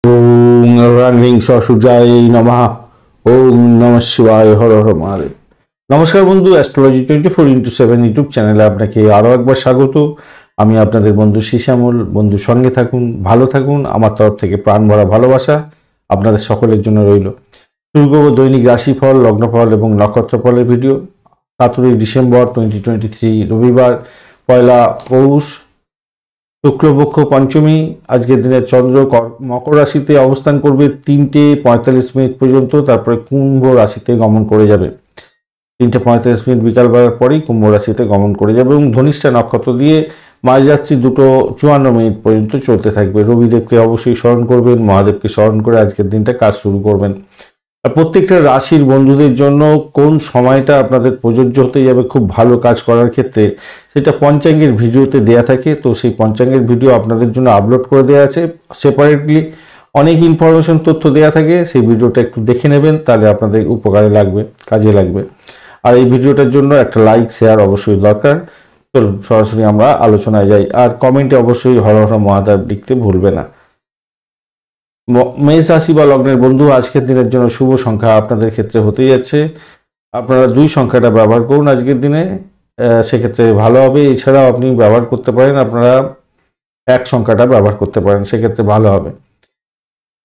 ওম রাং সূর্যায় নমঃ। ওম নমঃ শিবায়, হর হর মহাদেব। নমস্কার বন্ধু, অ্যাস্ট্রোলজি 24x7 ইউটিউব চ্যানেলে আপনাকে আরও একবার স্বাগত। আমি আপনাদের বন্ধু শ্যামল। বন্ধু সঙ্গে থাকুন, ভালো থাকুন। আমার তরফ থেকে প্রাণ ভরা ভালোবাসা আপনাদের সকলের জন্য রইল। শুরু করব দৈনিক রাশিফল, লগ্নফল এবং নক্ষত্রফলের ভিডিও। 17 ডিসেম্বর 2023 রবিবার, পয়লা পৌষ, শুক্লপক্ষ পঞ্চমী। আজকের দিনে চন্দ্র মকর রাশিতে অবস্থান করবে 3:45 পর্যন্ত, তারপরে কুম্ভ রাশিতে গমন করে যাবে। 3:45 বিকালবেলার পরেই কুম্ভ রাশিতে গমন করে যাবে এবং ধনিষ্ঠা নক্ষত্র দিয়ে মাঝরাত্রি 2:54 পর্যন্ত চলতে থাকবে। রবিদেবকে অবশ্যই স্মরণ করবেন, মহাদেবকে স্মরণ করে আজকের দিনটা কাজ শুরু করবেন। আর প্রত্যেকটা রাশির বন্ধুদের জন্য কোন সময়টা আপনাদের প্রযোজ্য হতে যাবে খুব ভালো কাজ করার ক্ষেত্রে, সেটা পঞ্চাঙ্গের ভিডিওতে দেয়া থাকে। তো সেই পঞ্চাঙ্গের ভিডিও আপনাদের জন্য আপলোড করে দেওয়া আছে সেপারেটলি। অনেক ইনফরমেশন তথ্য দেওয়া থাকে, সেই ভিডিওটা একটু দেখে নেবেন, তাহলে আপনাদের উপকারে লাগবে, কাজে লাগবে। আর এই ভিডিওটার জন্য একটা লাইক শেয়ার অবশ্যই দরকার। চলুন সরাসরি আমরা আলোচনায় যাই। আর কমেন্টে অবশ্যই হর হর মহাদেব লিখতে ভুলবে না। মেষ রাশি বা লগ্নের বন্ধু, আজকের দিনের জন্য শুভ সংখ্যা আপনাদের ক্ষেত্রে হতে যাচ্ছে। আপনারা 2 সংখ্যাটা ব্যবহার করুন আজকের দিনে, সেক্ষেত্রে ভালো হবে। এছাড়াও আপনি ব্যবহার করতে পারেন, আপনারা 1 সংখ্যাটা ব্যবহার করতে পারেন, সেক্ষেত্রে ভালো হবে।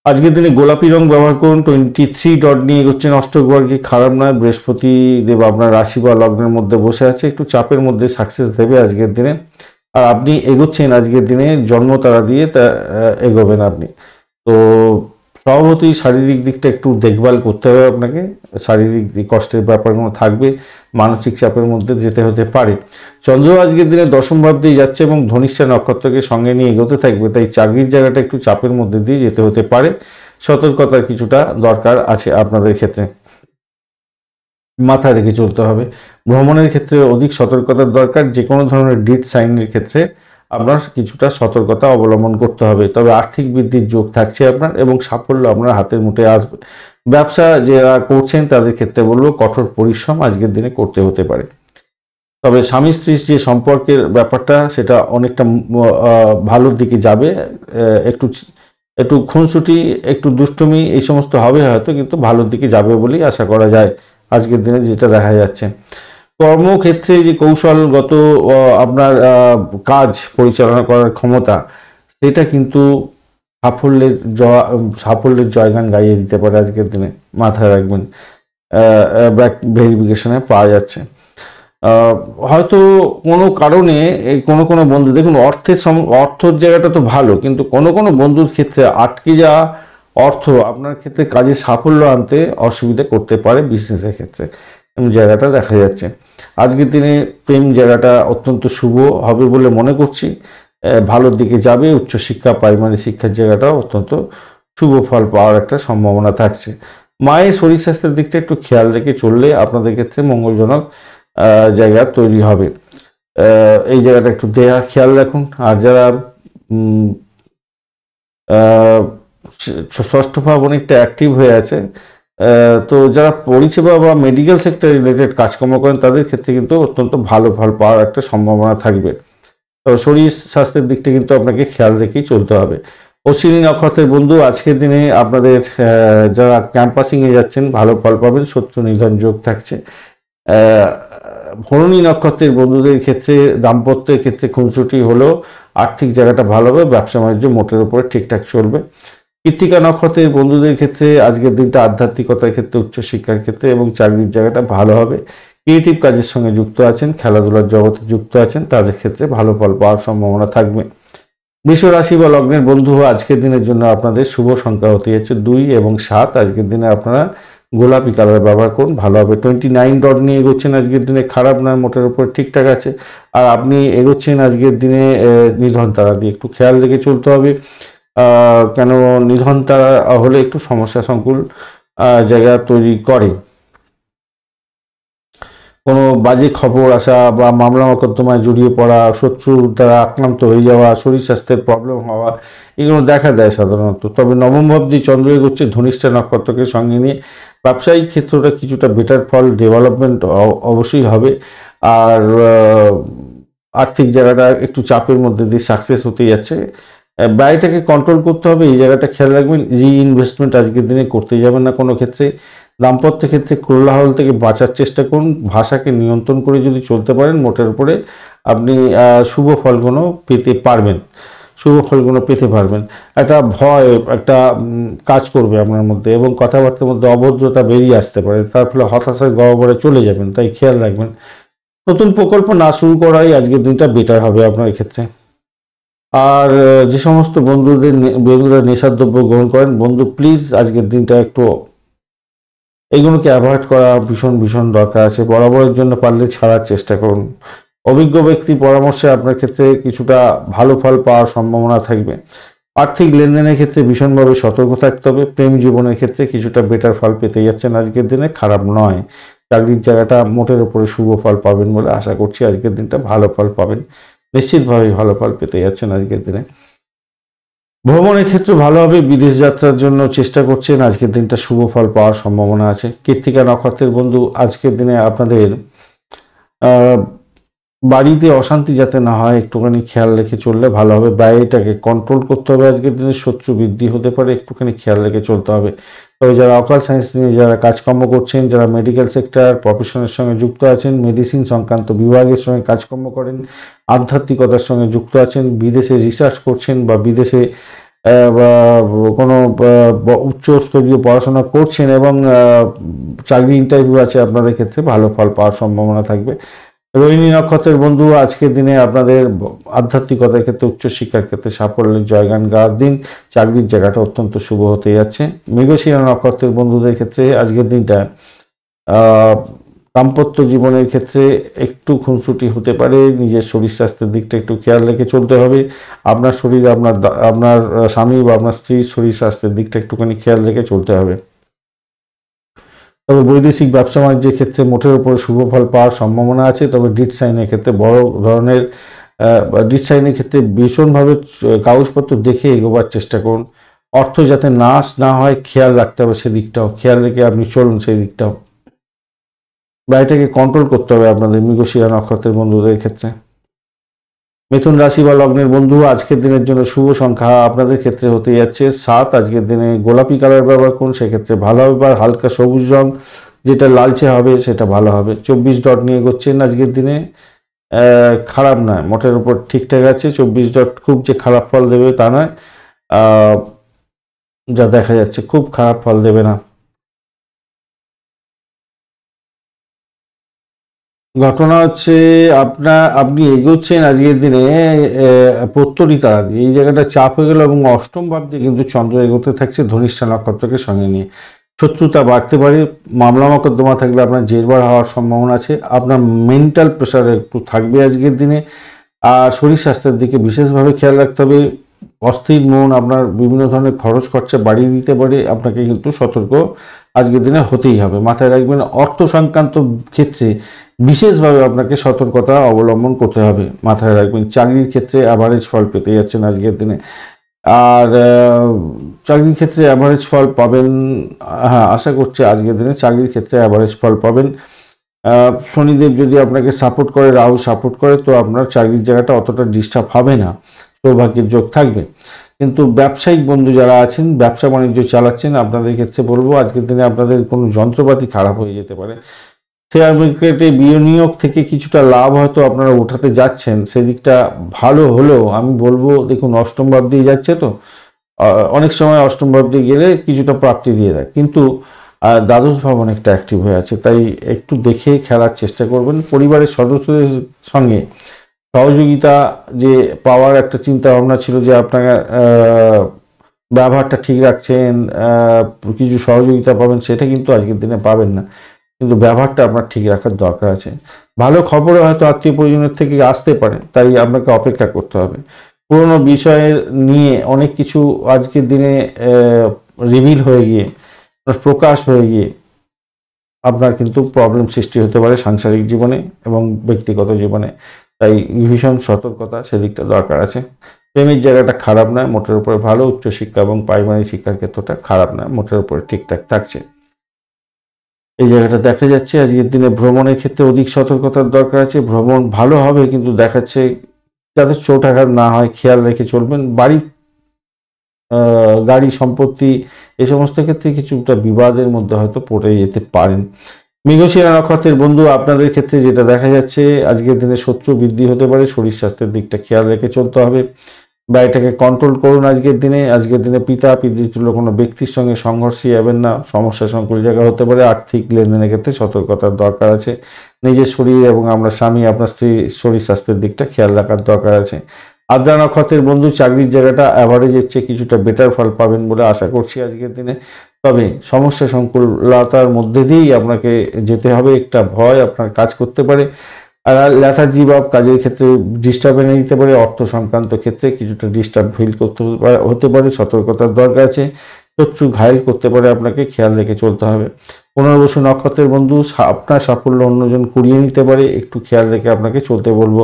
আজকের দিনে গোলাপি রং ব্যবহার করুন। 23 ডট নিয়ে এগোচ্ছেন অষ্টক বর্গে, খারাপ নয়। বৃহস্পতি দেব আপনার রাশি বা লগ্নের মধ্যে বসে আছে, একটু চাপের মধ্যে সাকসেস দেবে আজকের দিনে। আর আপনি এগোচ্ছেন আজকের দিনে জন্ম তারা দিয়ে, তা এগোবেন আপনি। তো স্বভাবতই শারীরিক দিকটা একটু দেখভাল করতে হবে আপনাকে। শারীরিক কষ্টের ব্যাপারগুলো থাকবে, মানসিক চাপের মধ্যে যেতে হতে পারে। চন্দ্র আজকের দিনে দশম ভাব দিয়ে যাচ্ছে এবং ধনিষ্ঠা নক্ষত্রকে সঙ্গে নিয়ে এগোতে থাকবে, তাই চাকরির জায়গাটা একটু চাপের মধ্যে দিয়ে যেতে হতে পারে। সতর্কতার কিছুটা দরকার আছে আপনাদের ক্ষেত্রে, মাথায় রেখে চলতে হবে। ভ্রমণের ক্ষেত্রে অধিক সতর্কতার দরকার। যে কোনো ধরনের ডিট সাইনের ক্ষেত্রে আপনার কিছুটা সতর্কতা অবলম্বন করতে হবে। তবে আর্থিক বৃদ্ধির যোগ থাকছে আপনার এবং সাফল্য আপনার হাতের মুঠে আসবে। ব্যবসা যারা করছেন তাদের ক্ষেত্রে বলবো কঠোর পরিশ্রম আজকের দিনে করতে হতে পারে। তবে স্বামী স্ত্রীর যে সম্পর্কের ব্যাপারটা, সেটা অনেকটা ভালোর দিকে যাবে। একটু একটু খুনসুটি, একটু দুষ্টুমি এই সমস্ত হবে হয়তো, কিন্তু ভালোর দিকে যাবে বলেই আশা করা যায় আজকের দিনে, যেটা দেখা যাচ্ছে। কর্মক্ষেত্রে যে কৌশলগত আপনার কাজ পরিচালনা করার ক্ষমতা, সেটা কিন্তু সাফল্যের জয়গান গাইয়ে দিতে পারে আজকের দিনে, মাথায় রাখবেন। ব্যাক ভেরিফিকেশনে পাওয়া যাচ্ছে। হয়তো কোনো কারণে কোনো বন্ধু দেখুন, অর্থের জায়গাটা তো ভালো, কিন্তু কোনো বন্ধুর ক্ষেত্রে আটকে যাওয়া অর্থ আপনার ক্ষেত্রে কাজে সাফল্য আনতে অসুবিধা করতে পারে বিজনেসের ক্ষেত্রে, জায়গাটা দেখা যাচ্ছে। আজকের দিনে প্রেম জায়গাটা অত্যন্ত শুভ হবে বলে মনে করছি, ভালোর দিকে যাবে। উচ্চশিক্ষা, প্রাইমারি শিক্ষার জায়গাটাও অত্যন্ত শুভ ফল পাওয়ার একটা সম্ভাবনা থাকছে। মায়ের শরীর স্বাস্থ্যের দিকটা একটু খেয়াল রেখে চললে আপনাদের ক্ষেত্রে মঙ্গলজনক জায়গা তৈরি হবে। এই জায়গাটা একটু খেয়াল রাখুন। আর যারা ষষ্ঠ ভাব অনেকটা অ্যাক্টিভ হয়ে আছে, তো যারা পরিষেবা বা মেডিকেল সেক্টর রিলেটেড কাজকর্ম করেন তাদের ক্ষেত্রে কিন্তু অত্যন্ত ভালো ফল পাওয়ার একটা সম্ভাবনা থাকবে। তো শরীর স্বাস্থ্যের দিকটা কিন্তু আপনাকে খেয়াল রেখেই চলতে হবে। অশ্বিনী নক্ষত্রের বন্ধু, আজকের দিনে আপনাদের যারা ক্যাম্পাসিংয়ে যাচ্ছেন ভালো ফল পাবেন, শত্রু নিধন যোগ থাকছে। ভরণী নক্ষত্রের বন্ধুদের ক্ষেত্রে দাম্পত্যের ক্ষেত্রে খুনসুটি হলেও আর্থিক জায়গাটা ভালো হবে, ব্যবসা বাণিজ্য মোটের উপরে ঠিকঠাক চলবে। কৃত্তিকা নক্ষত্রের বন্ধুদের ক্ষেত্রে আজকের দিনটা আধ্যাত্মিকতার ক্ষেত্রে, উচ্চশিক্ষার ক্ষেত্রে এবং চাকরির জায়গাটা ভালো হবে। ক্রিয়েটিভ কাজের সঙ্গে যুক্ত আছেন, খেলাধুলার জগতে যুক্ত আছেন, তাদের ক্ষেত্রে ভালো ফল পাওয়ার সম্ভাবনা থাকবে। বৃষ রাশি বা লগ্নের বন্ধু, আজকের দিনের জন্য আপনাদের শুভ সংখ্যা হতে যাচ্ছে 2 এবং 7। আজকের দিনে আপনারা গোলাপি কালার ব্যবহার করুন, ভালো হবে। 29 ডট নিয়ে এগোচ্ছেন আজকের দিনে, খারাপ নয়, মোটের উপর ঠিকঠাক আছে। আর আপনি এগোচ্ছেন আজকের দিনে নিধন তারা দিয়ে, একটু খেয়াল রেখে চলতে হবে। কেন নিধন তারা হলে একটু সমস্যা সংকুল জায়গা তৈরি করে। কোনো বাজে খবর আসা বা মামলা মোকদ্দমায় জড়িয়ে পড়া, শত্রুর দ্বারা আক্রান্ত হয়ে যাওয়া, শরীর স্বাস্থ্যের প্রবলেম হওয়া, এগুলো দেখা দেয় সাধারণত। তবে নবম ভাব দিয়ে চন্দ্র এগোচ্ছে ধনিষ্ঠা নক্ষত্রকে সঙ্গে নিয়ে, ব্যবসায়িক ক্ষেত্রটা কিছুটা বেটার ফল, ডেভেলপমেন্ট অবশ্যই হবে। আর আর্থিক জায়গাটা একটু চাপের মধ্যে দিয়ে সাকসেস হতে যাচ্ছে। ব্যয়টাকে কন্ট্রোল করতে হবে, এই জায়গাটা খেয়াল রাখবেন। ইনভেস্টমেন্ট আজকের দিনে করতে যাবেন না কোনো ক্ষেত্রে। দাম্পত্য ক্ষেত্রে কোলাহল থেকে বাঁচার চেষ্টা করুন, ভাষাকে নিয়ন্ত্রণ করে যদি চলতে পারেন মোটের উপরে আপনি শুভ ফলগুলো পেতে পারবেন, একটা ভয় একটা কাজ করবে আপনার মধ্যে এবং কথাবার্তার মধ্যে অভদ্রতা বেরিয়ে আসতে পারে, তার ফলে হতাশার গহ্বরে চলে যাবেন, তাই খেয়াল রাখবেন। নতুন প্রকল্প না শুরু করাই আজকের দিনটা বেটার হবে আপনার ক্ষেত্রে। আর যে সমস্ত বন্ধুরা নেশার দ্রব্য গ্রহণ করেন, বন্ধু প্লিজ আজকের দিনটা একটু এইগুলোকে অ্যাভয়েড করা ভীষণ দরকার আছে। বরাবরের জন্য পারলে ছাড়ার চেষ্টা করুন। অভিজ্ঞ ব্যক্তির পরামর্শে আপনার ক্ষেত্রে কিছুটা ভালো ফল পাওয়ার সম্ভাবনা থাকবে। আর্থিক লেনদেনের ক্ষেত্রে ভীষণভাবে সতর্ক থাকতে হবে। প্রেম জীবনের ক্ষেত্রে কিছুটা বেটার ফল পেতে যাচ্ছেন আজকের দিনে, খারাপ নয়। চাকরির জায়গাটা মোটের উপরে শুভ ফল পাবেন বলে আশা করছি। আজকের দিনটা ভালো ফল পাবেন, নিশ্চিতভাবেই ভালো ফল পেতে যাচ্ছেন আজকের দিনে। ভ্রমণের ক্ষেত্রে ভালো হবে, বিদেশ যাত্রার জন্য চেষ্টা করছেন, আজকের দিনটা শুভ ফল পাওয়ার সম্ভাবনা আছে। কৃত্তিকা নক্ষত্রের বন্ধু, আজকের দিনে আপনাদের বাড়িতে অশান্তি যাতে না হয় একটুখানি খেয়াল রেখে চললে ভালো হবে। ব্যয়টাকে কন্ট্রোল করতে হবে, আজকের দিনে শত্রু বৃদ্ধি হতে পারে, একটুখানি খেয়াল রেখে চলতে হবে। তবে যারা অকাল সায়েন্স নিয়ে যারা কাজকর্ম করছেন, যারা মেডিকেল সেক্টর প্রফেশনের সঙ্গে যুক্ত আছেন, মেডিসিন সংক্রান্ত বিভাগের সঙ্গে কাজকর্ম করেন, আধ্যাত্মিকতার সঙ্গে যুক্ত আছেন, বিদেশে রিসার্চ করছেন বা বিদেশে বা কোনো উচ্চস্তরীয় পড়াশোনা করছেন এবং চাকরি ইন্টারভিউ আছে, আপনাদের ক্ষেত্রে ভালো ফল পাওয়ার সম্ভাবনা থাকবে। রোহিণী নক্ষত্রের বন্ধু, আজকের দিনে আপনাদের আধ্যাত্মিকতার ক্ষেত্রে উচ্চশিক্ষার ক্ষেত্রে সাফল্যের জয়গান গাওয়ার দিন, চাকরির জায়গাটা অত্যন্ত শুভ হতে যাচ্ছে। মৃগশিরা নক্ষত্রের বন্ধুদের ক্ষেত্রে আজকের দিনটা দাম্পত্য জীবনের ক্ষেত্রে একটু খুনসুটি হতে পারে, নিজের শরীর স্বাস্থ্যের দিকটা একটু খেয়াল রেখে চলতে হবে। আপনার শরীর, আপনার স্বামী বা আপনার স্ত্রীর শরীর স্বাস্থ্যের দিকটা একটুখানি খেয়াল রেখে চলতে হবে। তবে বৈদেশিক ব্যবসা বাণিজ্যের ক্ষেত্রে মোটের উপর শুভ ফল পাওয়ার সম্ভাবনা আছে। তবে ডিট সাইনের ক্ষেত্রে বড় ধরনের ডিট সাইনের ক্ষেত্রে ভীষণভাবে কাগজপত্র দেখে এগোবার চেষ্টা করুন। অর্থ যাতে নাশ না হয় খেয়াল রাখতে হবে, সেদিকটাও খেয়াল রেখে আপনি চলুন। সেই দিকটাও ব্যয়টাকে কন্ট্রোল করতে হবে আপনাদের মৃগশিরা নক্ষত্রের বন্ধুদের ক্ষেত্রে। মিথুন রাশি বা লগ্নের বন্ধু, আজকের দিনের জন্য শুভ সংখ্যা আপনাদের ক্ষেত্রে হতে যাচ্ছে 7। আজকের দিনে গোলাপি কালার ব্যবহার করুন, সেক্ষেত্রে ভালো হবে। আর হালকা সবুজ রং যেটা লালচে হবে সেটা ভালো হবে। 24 ডট নিয়ে এগোচ্ছেন আজকের দিনে, খারাপ নয়, মোটের উপর ঠিকঠাক আছে। 24 ডট খুব যে খারাপ ফল দেবে তা নয়, যা দেখা যাচ্ছে খুব খারাপ ফল দেবে না। ঘটনা হচ্ছে আপনি এগোচ্ছেন আজকের দিনে প্রত্যরী তারা দিয়ে, এই জায়গাটা চাপ হয়ে গেল এবং অষ্টম ভাব দিয়ে কিন্তু চন্দ্র এগোতে থাকছে ধনিষ্ঠা নক্ষত্রকে সঙ্গে নিয়ে। শত্রুতা বাড়তে পারে, মামলা মকদ্দমা থাকলে আপনার জেরবার হওয়ার সম্ভাবনা আছে। আপনার মেন্টাল প্রেশার একটু থাকবে আজকের দিনে। আর শরীর স্বাস্থ্যের দিকে বিশেষভাবে খেয়াল রাখতে হবে। অস্থির মন আপনার বিভিন্ন ধরনের খরচ খরচা বাড়িয়ে দিতে পারে, আপনাকে কিন্তু সতর্ক আজকের দিনে হতেই হবে। মাথায় রাখবেন, অর্থ সংক্রান্ত ক্ষেত্রে বিশেষভাবে আপনাকে সতর্কতা অবলম্বন করতে হবে, মাথায় রাখবেন। চাকরির ক্ষেত্রে অ্যাভারেজ ফল পেতে যাচ্ছেন আজকের দিনে। আর চাকরির ক্ষেত্রে অ্যাভারেজ ফল পাবেন, হ্যাঁ আশা করছি আজকের দিনে চাকরির ক্ষেত্রে অ্যাভারেজ ফল পাবেন। শনিদেব যদি আপনাকে সাপোর্ট করে, রাহু সাপোর্ট করে, তো আপনার চাকরির জায়গাটা অতটা ডিস্টার্ব হবে না, সৌভাগ্যের যোগ থাকবে। কিন্তু ব্যবসায়িক বন্ধু যারা আছেন, ব্যবসা বাণিজ্য চালাচ্ছেন, আপনাদের ক্ষেত্রে বলবো আজকের দিনে আপনাদের কোনো যন্ত্রপাতি খারাপ হয়ে যেতে পারে। শেয়ার মার্কেটে বিনিয়োগ থেকে কিছুটা লাভ হয়তো আপনারা উঠাতে যাচ্ছেন, সেদিকটা ভালো হলেও আমি বলবো দেখুন অষ্টম ভাব দিয়ে যাচ্ছে, তো অনেক সময় অষ্টম ভাব দিয়ে গেলে কিছুটা প্রাপ্তি দিয়ে দেয়, কিন্তু দ্বাদশ ভাব অনেকটা অ্যাক্টিভ হয়ে আছে, তাই একটু দেখে খেলার চেষ্টা করবেন। পরিবারের সদস্যদের সঙ্গে সহযোগিতা যে পাওয়ার একটা চিন্তা ভাবনা ছিল যে আপনার ব্যবহারটা ঠিক রাখছেন, কিছু সহযোগিতা পাবেন, সেটা কিন্তু আজকের দিনে পাবেন না, কিন্তু ব্যবহারটা আপনার ঠিক রাখার দরকার আছে। ভালো খবরও হয়তো আত্মীয় পরিজনের থেকে আসতে পারে, তাই আপনাকে অপেক্ষা করতে হবে। পুরোনো বিষয়ের নিয়ে অনেক কিছু আজকের দিনে রিভিল হয়ে গিয়ে, প্রকাশ হয়ে গিয়ে আপনার কিন্তু প্রবলেম সৃষ্টি হতে পারে সাংসারিক জীবনে এবং ব্যক্তিগত জীবনে, তাই ভীষণ সতর্কতা সেদিকটা দরকার আছে। প্রেমের জায়গাটা খারাপ নয়, মোটের উপরে ভালো। উচ্চশিক্ষা এবং প্রাইমারি শিক্ষার ক্ষেত্রটা খারাপ নয়, মোটের উপরে ঠিকঠাক থাকছে, এই জায়গাটা দেখা যাচ্ছে। আজকের দিনে ভ্রমণের ক্ষেত্রে অধিক সতর্কতার দরকার আছে। ভ্রমণ ভালো হবে, কিন্তু দেখাচ্ছে যাতে চোট আঘাত না হয় খেয়াল রেখে চলবেন। বাড়ির গাড়ি সম্পত্তি এই সমস্ত ক্ষেত্রে কিছুটা বিবাদের মধ্যে হয়তো পড়ে যেতে পারেন। মৃগশিরা নক্ষত্রের বন্ধু, আপনাদের ক্ষেত্রে যেটা দেখা যাচ্ছে আজকের দিনে শত্রু বৃদ্ধি হতে পারে, শরীর স্বাস্থ্যের দিকটা খেয়াল রেখে চলতে হবে, ব্যয়টাকে কন্ট্রোল করুন। আজকের দিনে পিতা পিতৃতুল্য কোনো ব্যক্তির সঙ্গে সংঘর্ষে যাবেন না, সমস্যা সংকুল জায়গা হতে পারে। আর্থিক লেনদেনের ক্ষেত্রে সতর্কতার দরকার আছে, নিজের শরীর এবং আমরা স্বামী আপনার স্ত্রী শরীর স্বাস্থ্যের দিকটা খেয়াল রাখার দরকার আছে। আদ্রা নক্ষত্রের বন্ধু, চাকরির জায়গাটা অ্যাভারেজের চেয়ে কিছুটা বেটার ফল পাবেন বলে আশা করছি আজকের দিনে। তবে সমস্যা সংকুলতার মধ্যে দিয়েই আপনাকে যেতে হবে, একটা ভয় আপনার কাজ করতে পারে, আর লেথার্জি বা কাজের ক্ষেত্রে ডিস্টার্ব এনে দিতে পারে। অর্থ সংক্রান্ত ক্ষেত্রে কিছুটা ডিস্টার্ব ফিল করতে হতে পারে, সতর্কতার দরকার আছে। শত্রু ঘায়েল করতে পারে, আপনাকে খেয়াল রেখে চলতে হবে। পুনর্বসু নক্ষত্রের বন্ধু, আপনার সাফল্য অন্যজন কুড়িয়ে নিতে পারে, একটু খেয়াল রেখে আপনাকে চলতে বলবো।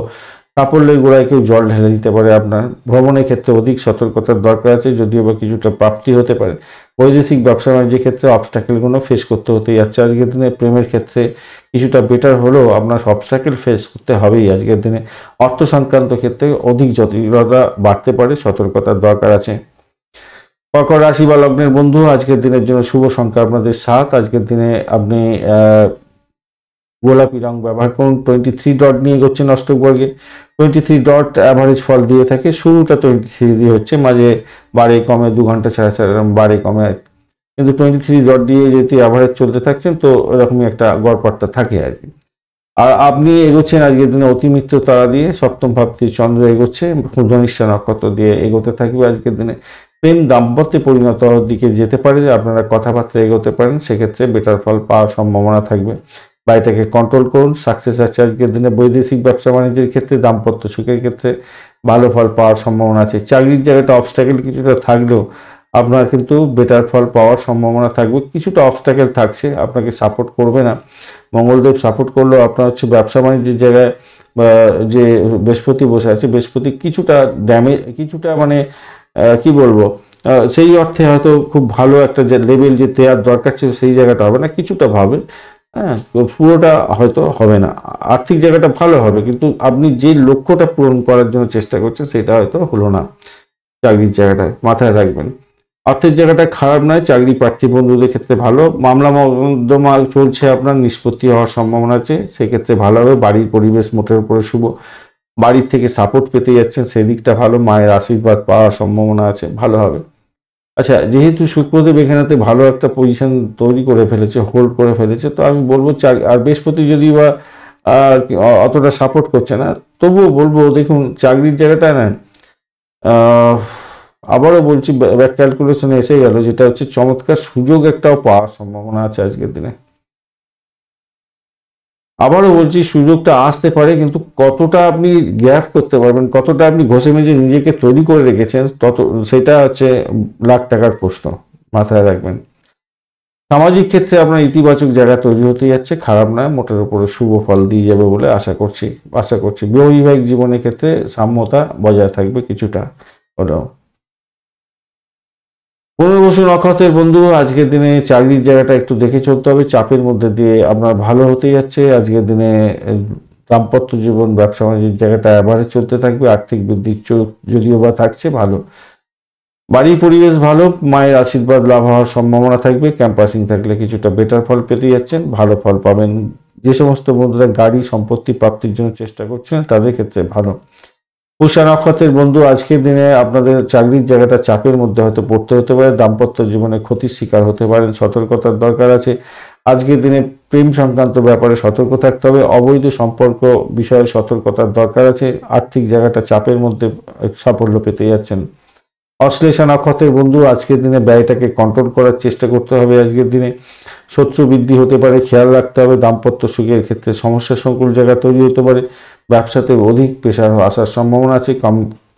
সাফল্যের গোড়ায় কেউ জল ঢেলে দিতে পারে আপনার। ভ্রমণের ক্ষেত্রে অধিক সতর্কতার দরকার আছে, যদিও বা কিছুটা প্রাপ্তি হতে পারে। বৈদেশিক ব্যবসা বাণিজ্যের ক্ষেত্রে অবস্ট্যাকেলগুলো ফেস করতে হতে যাচ্ছে আজকের দিনে। প্রেমের ক্ষেত্রে কিছুটা বেটার হলেও আপনার অবস্ট্যাকেল ফেস করতে হবেই আজকের দিনে। অর্থ সংক্রান্ত ক্ষেত্রে অধিক জটিলতা বাড়তে পারে, সতর্কতার দরকার আছে। কর্কট রাশি বা লগ্নের বন্ধু, আজকের দিনের জন্য শুভ সংখ্যা আপনাদের 7। আজকের দিনে আপনি গোলাপি রং ব্যবহার করুন। 23 ডট নিয়ে এগোচ্ছেন অষ্টক বর্গে। 23 ডট অ্যাভারেজ ফল দিয়ে থাকে। শুরুটা 23 দিয়ে হচ্ছে, মাঝে বাড়ে কমে, 2 ঘন্টা ছাড়া ছাড়া বাড়ে কমে, কিন্তু 23 ডট দিয়ে যেহেতু অ্যাভারেজ চলতে থাকছেন তো এরকমই একটা গড়পড়টা থাকে আর কি। আর আপনি এগোচ্ছেন আজকের দিনে অতিমিত্র তারা দিয়ে, সপ্তম ভাবটি চন্দ্র এগোচ্ছে, ধনিষ্ঠা নক্ষত্র দিয়ে এগোতে থাকবে আজকের দিনে। প্রেম দাম্পত্যে পরিণত হওয়ার দিকে যেতে পারে, আপনারা কথাবার্তা এগোতে পারেন, সেক্ষেত্রে বেটার ফল পাওয়ার সম্ভাবনা থাকবে। বাড়িটাকে কন্ট্রোল করুন, সাকসেস আছে আজকের দিনে। বৈদেশিক ব্যবসা বাণিজ্যের ক্ষেত্রে, দাম্পত্য সুখের ক্ষেত্রে ভালো ফল পাওয়ার সম্ভাবনা আছে। চাকরির জায়গাটা অবস্ট্যাকেল কিছুটা থাকলেও আপনার কিন্তু বেটার ফল পাওয়ার সম্ভাবনা থাকবে। কিছুটা অবস্ট্যাকেল থাকছে, আপনাকে সাপোর্ট করবে না। মঙ্গলদেব সাপোর্ট করলেও আপনার হচ্ছে ব্যবসা বাণিজ্যের জায়গায় যে বৃহস্পতি বসে আছে, বৃহস্পতি কিছুটা ড্যামেজ, কিছুটা মানে কি বলবো, সেই অর্থে হয়তো খুব ভালো একটা যে লেভেল যে দেওয়ার দরকার ছিল সেই জায়গাটা হবে না, কিছুটা ভাবে, হ্যাঁ, পুরোটা হয়তো হবে না। আর্থিক জায়গাটা ভালো হবে, কিন্তু আপনি যে লক্ষ্যটা পূরণ করার জন্য চেষ্টা করছেন সেটা হয়তো হলো না। চাকরির জায়গাটায় মাথায় রাখবেন। অর্থের জায়গাটা খারাপ নয়, চাকরি প্রার্থী বন্ধুদের ক্ষেত্রে ভালো। মামলা মোকদ্দমা চলছে, আপনার নিষ্পত্তি হওয়ার সম্ভাবনা আছে, সেক্ষেত্রে ভালো হবে। বাড়ির পরিবেশ মোটের উপরে শুভ, বাড়ির থেকে সাপোর্ট পেতে যাচ্ছেন, সেদিকটা ভালো। মায়ের আশীর্বাদ পাওয়ার সম্ভাবনা আছে, ভালো হবে। আচ্ছা, যেহেতু শুক্রদেব এখানেতে ভালো একটা পজিশন তৈরি করে ফেলেছে, হোল্ড করে ফেলেছে, তো আমি বলবো আর বৃহস্পতি যদি বা অতটা সাপোর্ট করছে না, তবুও বলবো দেখুন চাকরির জায়গাটা না, আবারও বলছি ব্যাক ক্যালকুলেশনে এসে গেল, যেটা হচ্ছে চমৎকার সুযোগ একটাও পাওয়ার সম্ভাবনা আছে আজকের দিনে। আবারও বলছি সুযোগটা আসতে পারে, কিন্তু কতটা আপনি গ্যাপ করতে পারবেন, কতটা আপনি ঘষে মেজে নিজেকে তৈরি করে রেখেছেন, সেটা হচ্ছে লাখ টাকার প্রশ্ন, মাথায় রাখবেন। সামাজিক ক্ষেত্রে আপনার ইতিবাচক জায়গা তৈরি হতে যাচ্ছে, খারাপ নয়, মোটের উপরে শুভ ফল দিয়ে যাবে বলে আশা করছি। বৈবাহিক জীবনের ক্ষেত্রে সাম্যতা বজায় থাকবে কিছুটা ওটাও। পুনর্বসু নক্ষত্রের বন্ধু, আজকের দিনে চাকরির জায়গাটা একটু দেখে চলতে হবে, চাপের মধ্যে দিয়ে আপনার ভালো হতে যাচ্ছে আজকের দিনে। দাম্পত্য জীবন ব্যবসা বাণিজ্যের জায়গাটা অ্যাভারেজ চলতে থাকবে, আর্থিক বৃদ্ধির যদিও বা থাকছে ভালো। বাড়ির পরিবেশ ভালো, মায়ের আশীর্বাদ লাভ হওয়ার সম্ভাবনা থাকবে। ক্যাম্পাসিং থাকলে কিছুটা বেটার ফল পেতে যাচ্ছেন, ভালো ফল পাবেন। যে সমস্ত বন্ধুরা গাড়ি সম্পত্তি প্রাপ্তির জন্য চেষ্টা করছেন তাদের ক্ষেত্রে ভালো। পুষা নক্ষত্রের বন্ধু, আজকের দিনে আপনাদের চাকরির জায়গাটা চাপের মধ্যে হয়তো পড়তে হতে পারে, দাম্পত্য জীবনে ক্ষতির শিকার হতে পারেন, সতর্কতার দরকার আছে। আজকের দিনে প্রেম সংক্রান্ত ব্যাপারে সতর্ক থাকতে হবে, অবৈধ সম্পর্ক বিষয়ে সতর্কতার দরকার আছে। আর্থিক জায়গাটা চাপের মধ্যে সাফল্য পেতে যাচ্ছেন। অশ্লেষা নক্ষত্রের বন্ধু, আজকের দিনে ব্যয়টাকে কন্ট্রোল করার চেষ্টা করতে হবে। আজকের দিনে শত্রু বৃদ্ধি হতে পারে, খেয়াল রাখতে হবে। দাম্পত্য সুখের ক্ষেত্রে সমস্যা সংকুল জায়গা তৈরি হতে পারে। ব্যবসাতে অধিক প্রেশার আসার সম্ভাবনা আছে,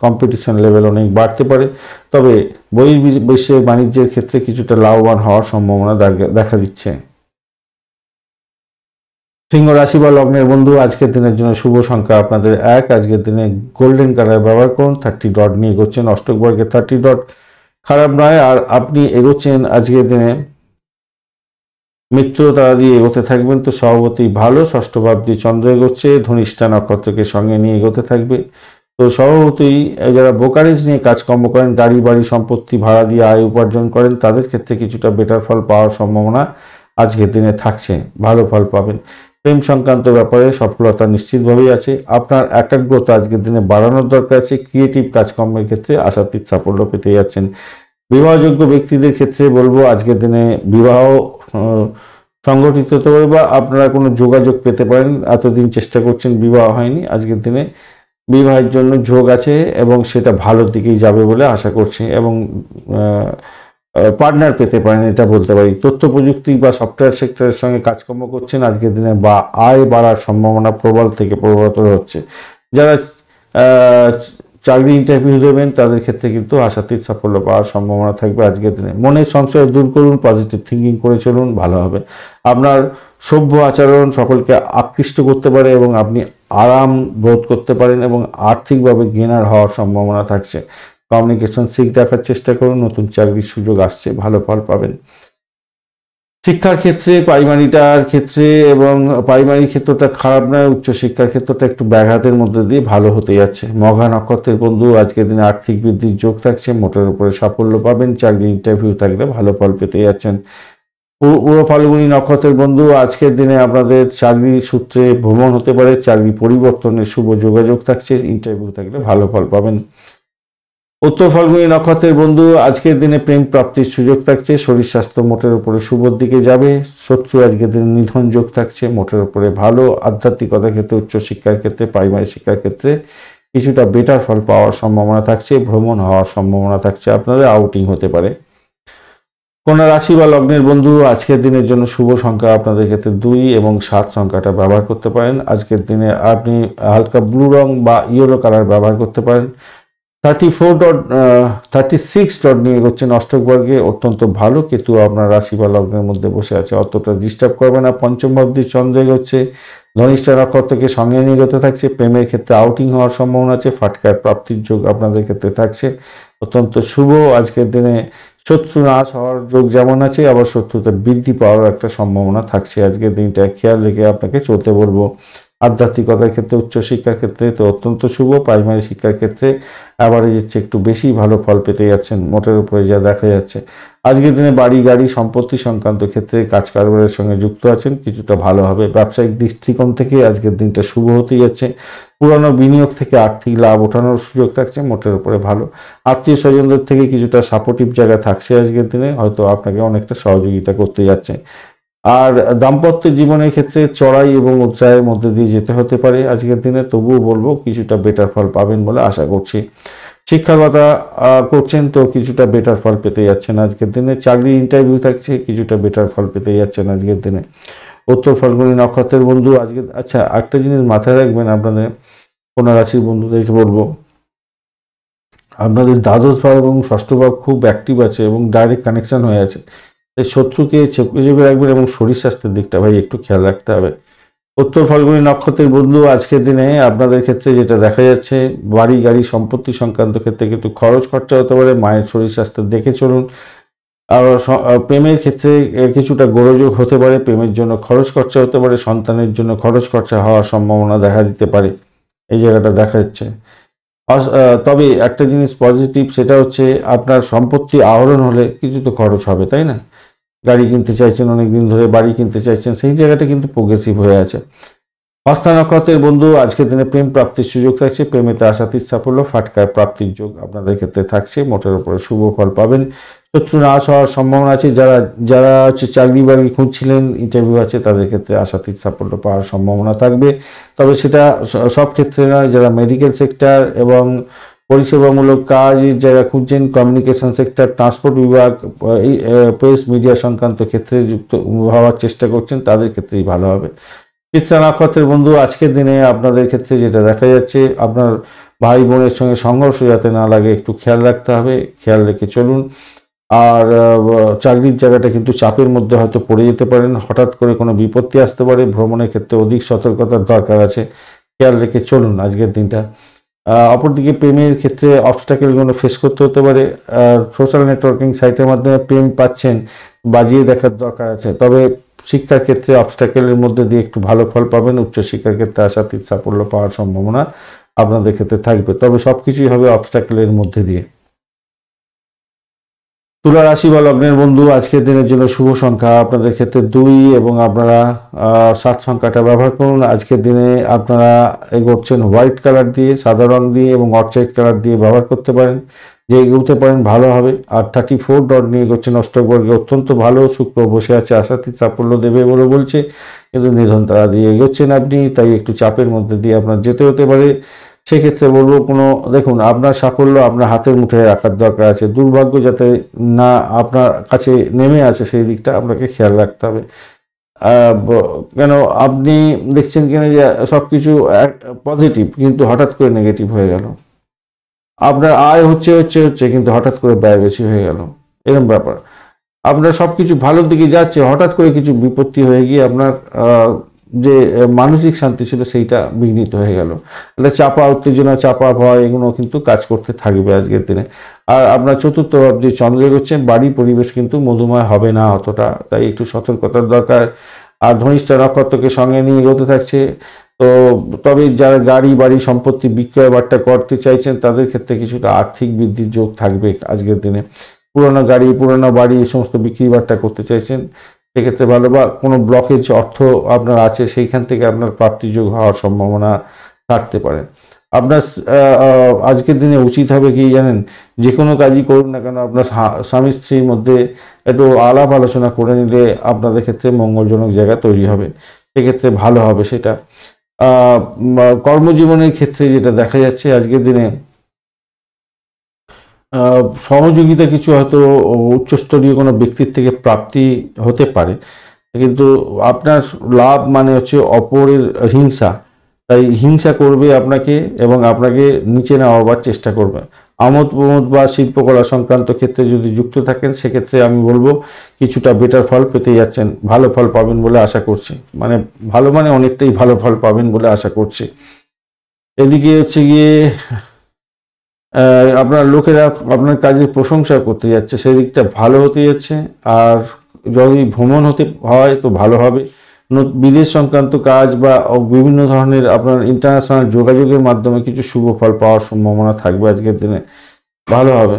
কম্পিটিশন লেভেল অনেক বাড়তে পারে। তবে বহির্বিশ্বের বাণিজ্যের ক্ষেত্রে কিছুটা লাভবান হওয়ার সম্ভাবনা দেখা দিচ্ছে। সিংহ রাশি বা লগ্নের বন্ধু, আজকের দিনের জন্য শুভ সংখ্যা আপনাদের 1। আজকের দিনে গোল্ডেন কালার ব্যবহার করুন। 30 ডট নিয়ে এগোচ্ছেন অষ্টক বর্গে, 30 ডট খারাপ নয়। আর আপনি এগোচ্ছেন আজকের দিনে মিত্র তারা দিয়ে এগোতে থাকবেন, তো সভাপতি ভালো। ষষ্ঠ ভাব দিয়ে চন্দ্র এগোচ্ছে, ধনিষ্ঠা নক্ষত্রকে সঙ্গে নিয়ে এগোতে থাকবে। তো স্বভাবতই যারা ব্রোকারেজ নিয়ে কাজকর্ম করেন, গাড়ি বাড়ি সম্পত্তি ভাড়া দিয়ে আয় উপার্জন করেন, তাদের ক্ষেত্রে কিছুটা বেটার ফল পাওয়ার সম্ভাবনা আজকের দিনে থাকছে, ভালো ফল পাবেন। প্রেম সংক্রান্ত ব্যাপারে সফলতা নিশ্চিতভাবেই আছে। আপনার একাগ্রতা আজকের দিনে বাড়ানোর দরকার আছে। ক্রিয়েটিভ কাজকর্মের ক্ষেত্রে আশাতীত সাফল্য পেতে যাচ্ছেন। বিবাহযোগ্য ব্যক্তিদের ক্ষেত্রে বলবো আজকের দিনে বিবাহ সংগঠিত হতে পারে বা আপনারা কোনো যোগাযোগ পেতে পারেন। এতদিন চেষ্টা করছেন, বিবাহ হয়নি, আজকের দিনে বিবাহের জন্য যোগ আছে এবং সেটা ভালোর দিকেই যাবে বলে আশা করছি এবং পার্টনার পেতে পারেন, এটা বলতে পারি। তথ্য প্রযুক্তি বা সফটওয়্যার সেক্টরের সঙ্গে কাজকর্ম করছেন, আজকের দিনে বা আয় বাড়ার সম্ভাবনা প্রবল থেকে প্রবলতর হচ্ছে। যারা চাকরি ইন্টারভিউ দেবেন তাদের ক্ষেত্রে কিন্তু আশাতীত সাফল্য পাওয়ার সম্ভাবনা থাকবে আজকের দিনে। মনের সংশয় দূর করুন, পজিটিভ থিঙ্কিং করে চলুন, ভালো হবে। আপনার সভ্য আচরণ সকলকে আকৃষ্ট করতে পারে এবং আপনি আরাম বোধ করতে পারেন এবং আর্থিকভাবে গেনার হওয়ার সম্ভাবনা থাকছে। কমিউনিকেশন শিখ রাখার চেষ্টা করুন, নতুন চাকরির সুযোগ আসছে, ভালো ফল পাবেন। শিক্ষার ক্ষেত্রে প্রাইমারিটার ক্ষেত্রে এবং প্রাইমারি ক্ষেত্রটা খারাপ নয়, উচ্চশিক্ষার ক্ষেত্রটা একটু ব্যাঘাতের মধ্যে দিয়ে ভালো হতে যাচ্ছে। মঘা নক্ষত্রের বন্ধু আজকের দিনে আর্থিক বৃদ্ধির যোগ থাকছে, মোটের উপরে সাফল্য পাবেন। চাকরি ইন্টারভিউ থাকলে ভালো ফল পেতে যাচ্ছেন। পুরো ফাল্গুনী নক্ষত্রের বন্ধু আজকের দিনে আপনাদের চাকরি সূত্রে ভ্রমণ হতে পারে, চাকরি পরিবর্তনের শুভ যোগাযোগ থাকছে, ইন্টারভিউ থাকলে ভালো ফল পাবেন। উত্তর ফাল্গুনী নক্ষত্রের বন্ধু আজকের দিনে প্রেম প্রাপ্তির সুযোগ থাকছে, শরীর স্বাস্থ্য মোটের উপরে শুভর দিকে যাবে। শত্রু আজকের দিনে নিধন যোগ থাকছে, মোটের উপরে ভালো। আধ্যাত্মিকতার ক্ষেত্রে, উচ্চশিক্ষার ক্ষেত্রে, প্রাইমারি শিক্ষার ক্ষেত্রে কিছুটা বেটার ফল পাওয়ার সম্ভাবনা থাকছে, ভ্রমণ হওয়ার সম্ভাবনা থাকছে, আপনাদের আউটিং হতে পারে। কন্যা রাশি বা লগ্নের বন্ধু আজকের দিনের জন্য শুভ সংখ্যা আপনাদের ক্ষেত্রে 2 এবং 7 সংখ্যাটা ব্যবহার করতে পারেন। আজকের দিনে আপনি হালকা ব্লু রং বা ইয়েলো কালার ব্যবহার করতে পারেন। 36 ডট নিয়ে এগোচ্ছেন অষ্টক বর্গে, অত্যন্ত ভালো। কেতু আপনার রাশি বা লগ্নের মধ্যে বসে আছে, অতটা ডিস্টার্ব করবে না। পঞ্চম ভাবটি চন্দ্র এগোচ্ছে, ধনিষ্ঠা নক্ষত্রকে সঙ্গে নিয়ে এগোতে থাকছে। প্রেমের ক্ষেত্রে আউটিং হওয়ার সম্ভাবনা আছে, ফাটকার প্রাপ্তির যোগ আপনাদের ক্ষেত্রে থাকছে, অত্যন্ত শুভ। আজকের দিনে শত্রু নাশ হওয়ার যোগ যেমন আছে, আবার শত্রুতা বৃদ্ধি পাওয়ার একটা সম্ভাবনা থাকছে। আজকের দিনটা খেয়াল রেখে আপনাকে চলতে বলবো। আধ্যাত্মিকতার ক্ষেত্রে, উচ্চশিক্ষার ক্ষেত্রে তো অত্যন্ত শুভ। প্রাইমারি শিক্ষার ক্ষেত্রে অ্যাভারেজের চেয়ে একটু বেশি ভালো ফল পেতে যাচ্ছেন, মোটের উপরে যা দেখা যাচ্ছে। আজকের দিনে বাড়ি গাড়ি সম্পত্তি সংক্রান্ত ক্ষেত্রে কাজ কারবারের সঙ্গে যুক্ত আছেন, কিছুটা ভালো হবে। ব্যবসায়িক দৃষ্টিকোণ থেকে আজকের দিনটা শুভ হতে যাচ্ছে। পুরানো বিনিয়োগ থেকে আর্থিক লাভ ওঠানোর সুযোগ থাকছে, মোটের উপরে ভালো। আত্মীয় স্বজনদের থেকে কিছুটা সাপোর্টিভ জায়গা থাকছে আজকের দিনে, হয়তো আপনাকে অনেকটা সহযোগিতা করতে যাচ্ছে। আর দাম্পত্য জীবনের ক্ষেত্রে চড়াই এবং উৎসাহের মধ্যে দিয়ে যেতে হতে পারে আজকের দিনে, তবুও বলবো কিছুটা বেটার ফল পাবেন বলে আশা করছি। শিক্ষাগতা করছেন তো কিছুটা বেটার ফল পেতে যাচ্ছেন আজকের দিনে। চাকরি ইন্টারভিউ থাকছে, কিছুটা বেটার ফল পেতে যাচ্ছেন আজকের দিনে। উত্তর ফাল্গুনী নক্ষত্রের বন্ধু আজকে, আচ্ছা একটা জিনিস মাথায় রাখবেন, আপনাদের কন্যা রাশির বন্ধুদেরকে বলবো, আপনাদের দ্বাদশ ভাব এবং ষষ্ঠ ভাব খুব অ্যাক্টিভ আছে এবং ডাইরেক্ট কানেকশন হয়ে আছে। তাই শত্রুকে চেপে চেপে রাখবেন এবং শরীর স্বাস্থ্যের দিকটা ভাই একটু খেয়াল রাখতে হবে। উত্তর ফাল্গুনী নক্ষত্রের বন্ধু আজকের দিনে আপনাদের ক্ষেত্রে যেটা দেখা যাচ্ছে, বাড়ি গাড়ি সম্পত্তি সংক্রান্ত ক্ষেত্রে কিন্তু খরচ খরচা হতে পারে, মায়ের শরীর স্বাস্থ্য দেখে চলুন। আর প্রেমের ক্ষেত্রে কিছুটা গোলযোগ হতে পারে, প্রেমের জন্য খরচ খরচা হতে পারে, সন্তানের জন্য খরচ খরচা হওয়ার সম্ভাবনা দেখা দিতে পারে, এই জায়গাটা দেখা যাচ্ছে। তবে একটা জিনিস পজিটিভ, সেটা হচ্ছে আপনার সম্পত্তি আহরণ হলে কিছু তো খরচ হবে, তাই না? গাড়ি কিনতে চাইছেন, অনেকদিন ধরে বাড়ি কিনতে চাইছেন, সেই জায়গাটা কিন্তু প্রোগ্রেসিভ হয়ে আছে। হস্তা নক্ষত্রের বন্ধু আজকের দিনে প্রেম প্রাপ্তির সুযোগ থাকছে, প্রেমেতে আশাতীত সাফল্য, ফাটকার প্রাপ্তির যোগ আপনাদের ক্ষেত্রে থাকছে, মোটের উপরে শুভ ফল পাবেন। শত্রু নাশ হওয়ার সম্ভাবনা আছে। যারা যারা হচ্ছে চাকরি বাকরি খুঁজছিলেন, ইন্টারভিউ আছে, তাদের ক্ষেত্রে আশাতীত সাফল্য পাওয়ার সম্ভাবনা থাকবে। তবে সেটা সব ক্ষেত্রে নয়। যারা মেডিকেল সেক্টর এবং পরিষেবামূলক কাজের যারা খুঁজছেন, কমিউনিকেশন সেক্টর, ট্রান্সপোর্ট বিভাগ, এই প্রেস মিডিয়া সংক্রান্ত ক্ষেত্রে যুক্ত হওয়ার চেষ্টা করছেন, তাদের ক্ষেত্রেই ভালো হবে। চিত্রা নক্ষত্রের বন্ধু আজকের দিনে আপনাদের ক্ষেত্রে যেটা দেখা যাচ্ছে, আপনার ভাই বোনের সঙ্গে সংঘর্ষ যাতে না লাগে একটু খেয়াল রাখতে হবে, খেয়াল রেখে চলুন। আর চাকরির জায়গাটা কিন্তু চাপের মধ্যে হয়তো পড়ে যেতে পারেন, হঠাৎ করে কোনো বিপত্তি আসতে পারে। ভ্রমণের ক্ষেত্রে অধিক সতর্কতার দরকার আছে, খেয়াল রেখে চলুন আজকের দিনটা। অপরদিকে প্রেমের ক্ষেত্রে অবস্টাকেলগুলো ফেস করতে হতে পারে। সোশ্যাল নেটওয়ার্কিং সাইটের মাধ্যমে প্রেম পাচ্ছেন, বাজিয়ে দেখার দরকার আছে। তবে শিক্ষার ক্ষেত্রে অবস্টাকেলের মধ্যে দিয়ে একটু ভালো ফল পাবেন। উচ্চশিক্ষার ক্ষেত্রে আশাতীত সাফল্য পাওয়ার সম্ভাবনা আপনাদের ক্ষেত্রে থাকবে, তবে সবকিছুই হবে অবস্ট্যাকলের মধ্যে দিয়ে। তুলা রাশি বা লগ্নের বন্ধু, আজকের দিনের জন্য শুভ সংখ্যা আপনাদের ক্ষেত্রে 2 এবং আপনারা 7 সংখ্যাটা ব্যবহার করুন। আজকের দিনে আপনারা এগোচ্ছেন হোয়াইট কালার দিয়ে, সাদা রং দিয়ে এবং অর্চাইড কালার দিয়ে ব্যবহার করতে পারেন, যে এগোতে পারেন ভালো হবে। আর 34 ডট নিয়ে এগোচ্ছেন অষ্টক বর্গে, অত্যন্ত ভালো। শুক্র বসে আছে, আশাতীত সাফল্য দেবে বলে বলছে, কিন্তু নিধন তারা দিয়ে এগোচ্ছেন আপনি, তাই একটু চাপের মধ্যে দিয়ে আপনার যেতে হতে পারে। সেক্ষেত্রে বলবো, দেখুন, আপনার সাফল্য আপনার হাতের মুঠোয় রাখার দরকার আছে। দুর্ভাগ্য যাতে না আপনার কাছে নেমে আসে সেই দিকটা আপনাকে খেয়াল রাখতে হবে। কেন আপনি দেখছেন কিনা যে সব কিছু পজিটিভ, কিন্তু হঠাৎ করে নেগেটিভ হয়ে গেল। আপনার আয় হচ্ছে কিন্তু হঠাৎ করে ব্যয় বেশি হয়ে গেল, এরকম ব্যাপার। আপনার সব কিছু ভালোর দিকে যাচ্ছে, হঠাৎ করে কিছু বিপত্তি হয়ে গিয়ে আপনার যে মানসিক শান্তি ছিল সেইটা বিঘ্নিত হয়ে গেল। এটা চাপা উত্তেজনা, চাপা ভয়, এগুলো কিন্তু কাজ করতে থাকবে আজকের দিনে। আর আপনার চতুর্থ ভাব দিয়ে চন্দ্র এগোচ্ছে, বাড়ি পরিবেশ কিন্তু মধুময় হবে না অতটা, তাই একটু সতর্কতার দরকার। আর ধনিষ্ঠা নক্ষত্রকে সঙ্গে নিয়ে এগোতে থাকছে। তো তবে যারা গাড়ি বাড়ি সম্পত্তি বিক্রয় বাট্টা করতে চাইছেন তাদের ক্ষেত্রে কিছুটা আর্থিক বৃদ্ধির যোগ থাকবে আজকের দিনে। পুরোনো গাড়ি পুরোনো বাড়ি এই সমস্ত বিক্রি বাট্টা করতে চাইছেন, সেক্ষেত্রে ভালো। বা কোনো ব্লকেজ অর্থ আপনার আছে, সেইখান থেকে আপনার প্রাপ্তিযোগ হওয়ার সম্ভাবনা থাকতে পারে। আপনার আজকের দিনে উচিত হবে কি জানেন, যে কোনো কাজই করুন না কেন আপনার স্বামী স্ত্রীর মধ্যে একটু আলাপ আলোচনা করে নিলে আপনাদের ক্ষেত্রে মঙ্গলজনক জায়গা তৈরি হবে, সেক্ষেত্রে ভালো হবে সেটা। কর্মজীবনের ক্ষেত্রে যেটা দেখা যাচ্ছে আজকের দিনে, সহযোগিতা কিছু হয়তো উচ্চস্তরীয় কোনো ব্যক্তির থেকে প্রাপ্তি হতে পারে, কিন্তু আপনার লাভ মানে হচ্ছে অপরের হিংসা, তাই হিংসা করবে আপনাকে এবং আপনাকে নিচে নেওয়াবার চেষ্টা করবে। আমোদ প্রমোদ বা শিল্পকলা সংক্রান্ত ক্ষেত্রে যদি যুক্ত থাকেন, সেক্ষেত্রে আমি বলবো কিছুটা বেটার ফল পেতে যাচ্ছেন, ভালো ফল পাবেন বলে আশা করছি। মানে ভালো মানে অনেকটাই ভালো ফল পাবেন বলে আশা করছি। এদিকে হচ্ছে গিয়ে আপনার লোকেরা আপনার কাজের প্রশংসা করতে যাচ্ছে, সেই দিকটা ভালো হতে যাচ্ছে। আর যদি ভ্রমণ হতে হয় তো ভালো হবে। বিদেশ সংক্রান্ত কাজ বা বিভিন্ন ধরনের আপনার ইন্টারন্যাশনাল যোগাযোগের মাধ্যমে কিছু শুভ ফল পাওয়ার সম্ভাবনা থাকবে আজকের দিনে, ভালো হবে।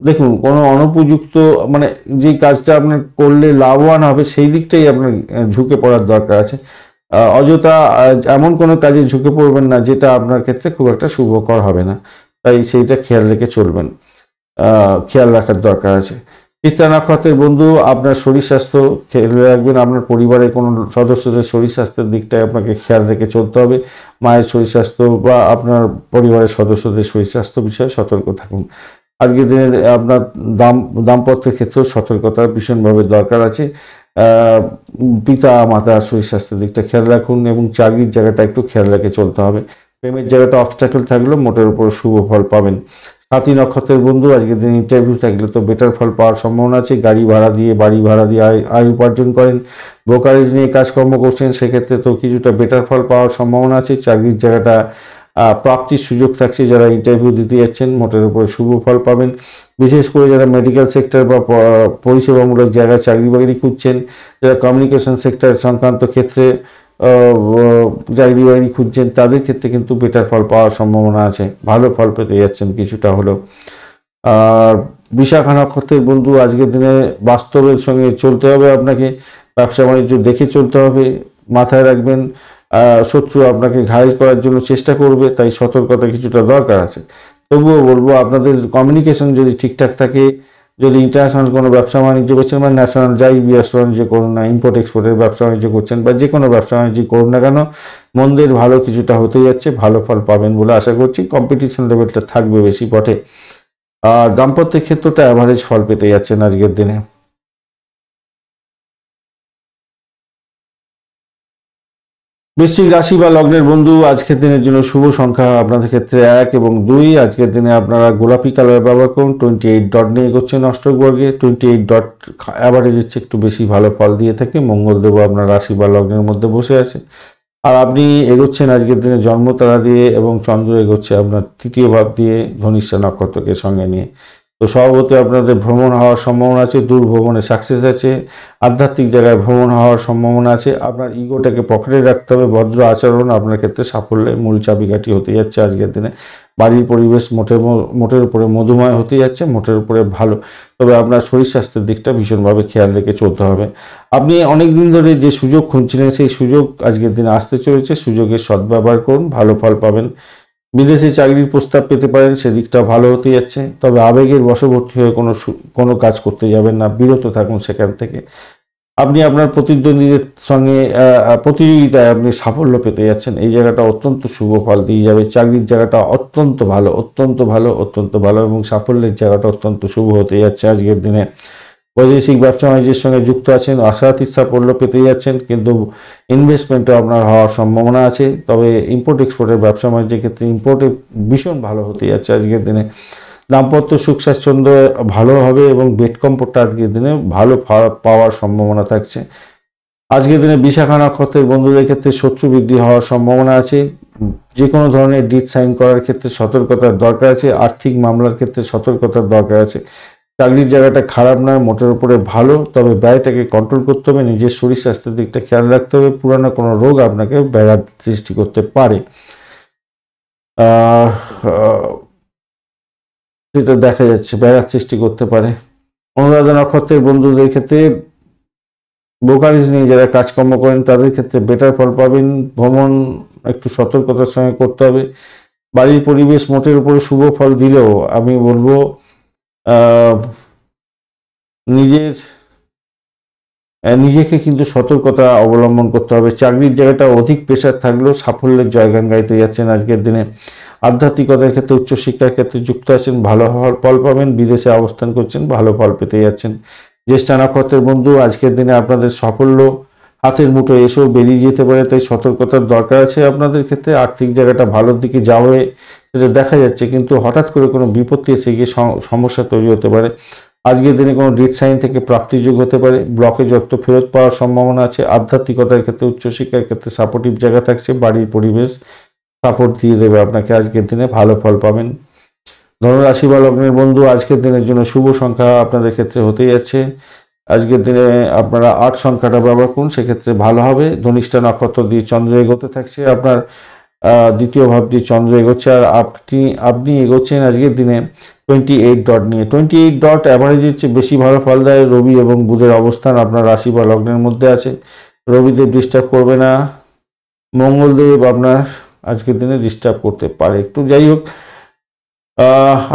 দেখুন, কোনো অনুপযুক্ত মানে যে কাজটা আপনার করলে লাভবান হবে সেই দিকটাই আপনার ঝুঁকে পড়ার দরকার আছে। অযথা এমন কোনো কাজে ঝুঁকে পড়বেন না যেটা আপনার ক্ষেত্রে খুব একটা শুভকর হবে না, তাই সেইটা খেয়াল রেখে চলবেন, খেয়াল রাখার দরকার আছে। চিত্রা নক্ষত্রের বন্ধু, আপনার শরীর স্বাস্থ্য খেয়াল রাখবেন। আপনার পরিবারের কোনো সদস্যদের শরীর স্বাস্থ্যের দিকটায় আপনাকে খেয়াল রেখে চলতে হবে। মায়ের শরীর স্বাস্থ্য বা আপনার পরিবারের সদস্যদের শরীর স্বাস্থ্য বিষয়ে সতর্ক থাকুন। আজকের দিনে আপনার দাম্পত্যের ক্ষেত্রেও সতর্কতার ভীষণভাবে দরকার আছে। পিতা মাতার শরীর স্বাস্থ্যের দিকটা খেয়াল রাখুন এবং চাকরির জায়গাটা একটু খেয়াল রেখে চলতে হবে। প্রেমের জায়গাটা অবস্ট্যাকল থাকলেও মোটের উপর শুভ ফল পাবেন। সাথী নক্ষত্রের বন্ধু, আজকের দিন ইন্টারভিউ থাকলে তো বেটার ফল পাওয়ার সম্ভাবনা আছে। গাড়ি ভাড়া দিয়ে বাড়ি ভাড়া দিয়ে আয় উপার্জন করেন, ব্রোকারেজ নিয়ে কাজকর্ম করছেন, সেক্ষেত্রে তো কিছুটা বেটার ফল পাওয়ার সম্ভাবনা আছে। চাকরির জায়গাটা প্রাপ্তির সুযোগ থাকছে। যারা ইন্টারভিউ দিতে যাচ্ছেন মোটের উপরে শুভ ফল পাবেন। বিশেষ করে যারা মেডিকেল সেক্টর বা পরিষেবামূলক জায়গায় চাকরি বাকরি খুঁজছেন, যারা কমিউনিকেশন সেক্টর সংক্রান্ত ক্ষেত্রে চাকরি বাকরি খুঁজছেন, তাদের ক্ষেত্রে কিন্তু বেটার ফল পাওয়ার সম্ভাবনা আছে, ভালো ফল পেতে যাচ্ছেন কিছুটা হলেও। আর বিশাখা নক্ষত্রের বন্ধু, আজকের দিনে বাস্তবের সঙ্গে চলতে হবে আপনাকে, ব্যবসা বাণিজ্য দেখে চলতে হবে, মাথায় রাখবেন শত্রু আপনাকে ঘায়েল করার জন্য চেষ্টা করবে, তাই সতর্কতা কিছুটা দরকার আছে। তবুও বলবো আপনাদের কমিউনিকেশন যদি ঠিকঠাক থাকে, যদি ইন্টারন্যাশনাল কোনো ব্যবসা বাণিজ্য করছেন বা ন্যাশনাল যাই ব্যবসা বাণিজ্য করুন না, ইম্পোর্ট এক্সপোর্টের ব্যবসা বাণিজ্য করছেন বা যে কোনো ব্যবসা বাণিজ্য করুন না কেন, মন্দের ভালো কিছুটা হতে যাচ্ছে, ভালো ফল পাবেন বলে আশা করছি। কম্পিটিশন লেভেলটা থাকবে বেশি বটে। আর দাম্পত্যের ক্ষেত্রটা অ্যাভারেজ ফল পেতে যাচ্ছেন আজকের দিনে। বৃশ্চিক রাশি বা লগ্নের বন্ধু, আজকের দিনের জন্য শুভ সংখ্যা আপনাদের ক্ষেত্রে 1 এবং 2। আজকের দিনে আপনারা গোলাপি কালার ব্যবহার করুন। 28 ডট নিয়ে এগোচ্ছেন অষ্টক বর্গে। 28 ডট অ্যাভারেজের চেয়ে একটু বেশি ভালো ফল দিয়ে থাকে। মঙ্গলদেব আপনার রাশি বা লগ্নের মধ্যে বসে আছে। আর আপনি এগোচ্ছেন আজকের দিনে জন্মতারা দিয়ে এবং চন্দ্র এগোচ্ছে আপনার তৃতীয় ভাব দিয়ে ধনিষ্ঠা নক্ষত্রকে সঙ্গে নিয়ে। তো স্বভাবতই আপনাদের ভ্রমণ হওয়ার সম্ভাবনা আছে, দূর ভ্রমণে সাকসেস আছে, আধ্যাত্মিক জায়গায় ভ্রমণ হওয়ার সম্ভাবনা আছে। আপনার ইগোটাকে পকেটে রাখতে হবে, ভদ্র আচরণ আপনার ক্ষেত্রে সাফল্যের মূল চাবিকাঠি হতে যাচ্ছে আজকের দিনে। বাড়ির পরিবেশ মোটের উপরে মধুময় হতে যাচ্ছে, মোটের উপরে ভালো। তবে আপনার শরীর স্বাস্থ্যের দিকটা ভীষণভাবে খেয়াল রেখে চলতে হবে। আপনি অনেক দিন ধরে যে সুযোগ খুঁজছিলেন সেই সুযোগ আজকের দিনে আসতে চলেছে, সুযোগের সদ্ব্যবহার করুন, ভালো ফল পাবেন। বিদেশে চাকরির প্রস্তাব পেতে পারেন, সেদিকটা ভালো হতে যাচ্ছে। তবে আবেগের বশবর্তী হয়ে কোনো কাজ করতে যাবেন না, বিরত থাকুন সেখান থেকে। আপনি আপনার প্রতিদ্বন্দ্বীদের সঙ্গে প্রতিযোগিতায় আপনি সাফল্য পেতে যাচ্ছেন, এই জায়গাটা অত্যন্ত শুভ ফল দিয়ে যাবে। চাকরির জায়গাটা অত্যন্ত ভালো, অত্যন্ত ভালো, অত্যন্ত ভালো, এবং সাফল্যের জায়গাটা অত্যন্ত শুভ হতে যাচ্ছে আজকের দিনে। বৈদেশিক ব্যবসা বাণিজ্যের সঙ্গে যুক্ত আছেন, আশাতীত সাফল্য পেতে যাচ্ছেন, কিন্তু ইনভেস্টমেন্টও আপনার হওয়ার সম্ভাবনা আছে। তবে ইম্পোর্ট এক্সপোর্টের ব্যবসা বাণিজ্যের ক্ষেত্রে ইম্পোর্টে ভীষণ ভালো হতে যাচ্ছে আজকের দিনে। দাম্পত্য সুখ স্বাচ্ছন্দ্য ভালো হবে এবং বেড কম্ফোর্টটা আজকের দিনে ভালো পাওয়ার সম্ভাবনা থাকছে। আজকের দিনে বিশাখা নক্ষত্রের বন্ধুদের ক্ষেত্রে শত্রু বৃদ্ধি হওয়ার সম্ভাবনা আছে। যে কোনো ধরনের ডিড সাইন করার ক্ষেত্রে সতর্কতার দরকার আছে, আর্থিক মামলার ক্ষেত্রে সতর্কতার দরকার আছে। চাকরির জায়গাটা খারাপ নয়, মোটের উপরে ভালো, তবে ব্যয়টাকে কন্ট্রোল করতে হবে, নিজের শরীর স্বাস্থ্যের দিকটা খেয়াল রাখতে হবে। পুরানো কোনো রোগ আপনাকে ব্যাঘাত সৃষ্টি করতে পারে, সেটা দেখা যাচ্ছে, ব্যাঘাত সৃষ্টি করতে পারে। অনুরাধা নক্ষত্রের বন্ধুদের ক্ষেত্রে ব্রোকারেজ নিয়ে যারা কাজকর্ম করেন তাদের ক্ষেত্রে বেটার ফল পাবেন। ভ্রমণ একটু সতর্কতার সঙ্গে করতে হবে। বাড়ির পরিবেশ মোটের উপরে শুভ ফল দিলেও আমি বলবো নিজেকে কিন্তু সতর্কতা অবলম্বন করতে হবে। চাকরির জায়গাটা অধিক প্রেশার থাকলেও সাফল্যের জয়গান গাইতে যাচ্ছেন আজকের দিনে। আধ্যাত্মিকতার ক্ষেত্রে উচ্চশিক্ষার ক্ষেত্রে যুক্ত আছেন, ভালো ফল পাবেন। বিদেশে অবস্থান করছেন, ভালো ফল পেতে যাচ্ছেন। জ্যেষ্ঠা নক্ষত্রের বন্ধু আজকের দিনে আপনাদের সাফল্য হাতের মুঠো এসেও বেরিয়ে যেতে পারে, তাই সতর্কতার দরকার আছে আপনাদের ক্ষেত্রে। আর্থিক জায়গাটা ভালোর দিকে যাবে সেটা দেখা যাচ্ছে, কিন্তু হঠাৎ করে কোনো বিপত্তি এসে গিয়ে সমস্যা তৈরি হতে পারে। আজকের দিনে কোনো ডেট সাইন থেকে প্রাপ্তিযোগ হতে পারে, ব্লকে যত ফেরত পাওয়ার সম্ভাবনা আছে। আধ্যাত্মিকতার ক্ষেত্রে উচ্চশিক্ষার ক্ষেত্রে সাপোর্টিভ জায়গা থাকছে, বাড়ির পরিবেশ সাপোর্ট দিয়ে দেবে আপনাকে, আজকের দিনে ভালো ফল পাবেন। ধনুরাশি বা লগ্নের বন্ধু আজকের দিনের জন্য শুভ সংখ্যা আপনাদের ক্ষেত্রে হতে যাচ্ছে। আজকের দিনে আপনারা 8 সংখ্যাটা ব্যবহার করুন, সেক্ষেত্রে ভালো হবে। ধনিষ্ঠা নক্ষত্র দিয়ে চন্দ্র এগোতে থাকছে, আপনার দ্বিতীয় ভাব দিয়ে চন্দ্র এগোচ্ছে, আর আপনি এগোচ্ছেন আজকের দিনে 28 ডট নিয়ে। 28 ডট অ্যাভারেজের চেয়ে বেশি ভালো ফল দেয়। রবি এবং বুধের অবস্থান আপনার রাশি বা লগ্নের মধ্যে আছে, রবিদেব ডিস্টার্ব করবে না, মঙ্গলদেব আপনার আজকের দিনে ডিস্টার্ব করতে পারে একটু। যাই হোক,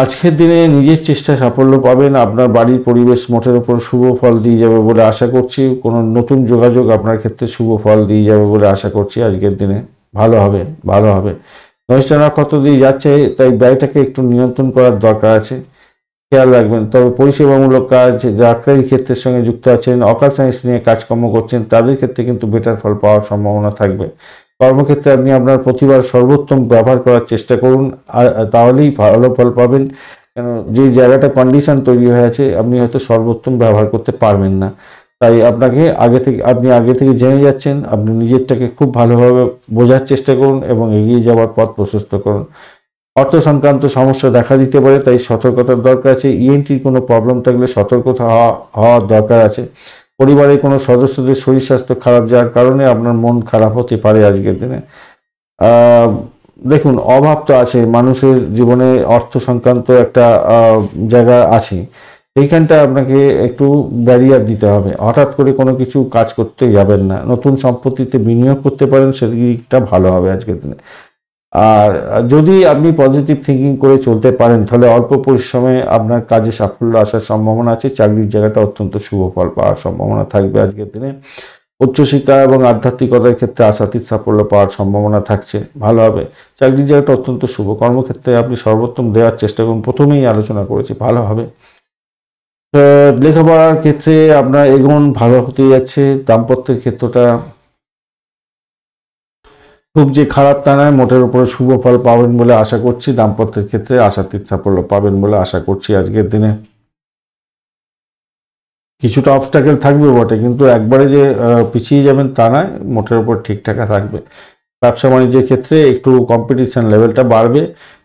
আজকের দিনে নিজের চেষ্টায় সাফল্য পাবেন। আপনার বাড়ির পরিবেশ মোটের উপর শুভ ফল দিয়ে যাবে বলে আশা করছি। কোনো নতুন যোগাযোগ আপনার ক্ষেত্রে শুভ ফল দিয়ে যাবে বলে আশা করছি আজকের দিনে। ভালো হবে, ভালো হবে। ধনিষ্ঠা নক্ষত্র দিয়ে যাচ্ছে, তাই ব্যয়টাকে একটু নিয়ন্ত্রণ করার দরকার আছে, খেয়াল রাখবেন। তবে পরিষেবামূলক কাজ, ডাক্তারি ক্ষেত্রের সঙ্গে যুক্ত আছেন, অকাল সায়েন্স নিয়ে কাজকর্ম করছেন, তাদের ক্ষেত্রে কিন্তু বেটার ফল পাওয়ার সম্ভাবনা থাকবে। কর্মক্ষেত্রে আপনি আপনার প্রতিভার সর্বোত্তম ব্যবহার করার চেষ্টা করুন, তাহলেই ভালো ফল পাবেন। কেন, যে জায়গাটা কন্ডিশন তৈরি হয়ে আছে আপনি হয়তো সর্বোত্তম ব্যবহার করতে পারবেন না, তাই আপনি আগে থেকে জেনে যাচ্ছেন। আপনি নিজেরটাকে খুব ভালোভাবে বোঝার চেষ্টা করুন এবং এগিয়ে যাওয়ার পথ প্রশস্ত করুন। অর্থ সংক্রান্ত সমস্যা দেখা দিতে পারে, তাই সতর্কতার দরকার আছে। ইএনটির কোনো প্রবলেম থাকলে সতর্কতা হওয়ার দরকার আছে। পরিবারের কোনো সদস্যদের শরীর স্বাস্থ্য খারাপ যাওয়ার কারণে আপনার মন খারাপ হতে পারে আজকের দিনে। দেখুন, অভাব তো আছে মানুষের জীবনে, অর্থ সংক্রান্ত একটা জায়গা আছে, এইখানটা আপনাকে একটু ব্যারিয়ার দিতে হবে। হঠাৎ করে কোনো কিছু কাজ করতে যাবেন না, নতুন সম্পত্তিতে বিনিয়োগ করতে পারেন, সেদিকটা ভালো হবে আজকের দিনে। আর যদি আপনি পজিটিভ থিঙ্কিং করে চলতে পারেন তাহলে অল্প পরিশ্রমে আপনার কাজে সাফল্য আসার সম্ভাবনা আছে। চাকরির জায়গাটা অত্যন্ত শুভ ফল পাওয়ার সম্ভাবনা থাকবে আজকের দিনে। উচ্চশিক্ষা এবং আধ্যাত্মিকতার ক্ষেত্রে আশাতীত সাফল্য পাওয়ার সম্ভাবনা থাকছে, ভালো হবে। চাকরির জায়গাটা অত্যন্ত শুভ, কর্মক্ষেত্রে আপনি সর্বোত্তম দেওয়ার চেষ্টা করুন, প্রথমেই আলোচনা করেছি, ভালো হবে। লেখাপড়ার ক্ষেত্রে আপনার এগোন ভালো হতে যাচ্ছে। দাম্পত্যের ক্ষেত্রটা খুব যে খারাপ তা নয়, মোটের উপরে শুভ ফল পাবেন বলে আশা করছি। দাম্পত্যের ক্ষেত্রে আশাতীত সাফল্য পাবেন বলে আশা করছি আজকের দিনে। কিছুটা অবস্টাকেল থাকবে বটে, কিন্তু একবারে যে পিছিয়ে যাবেন তা নয়, মোটের উপর ঠিকঠাক থাকবে। ব্যবসা বাণিজ্যের ক্ষেত্রে একটু কম্পিটিশন লেভেলটা বাড়বে,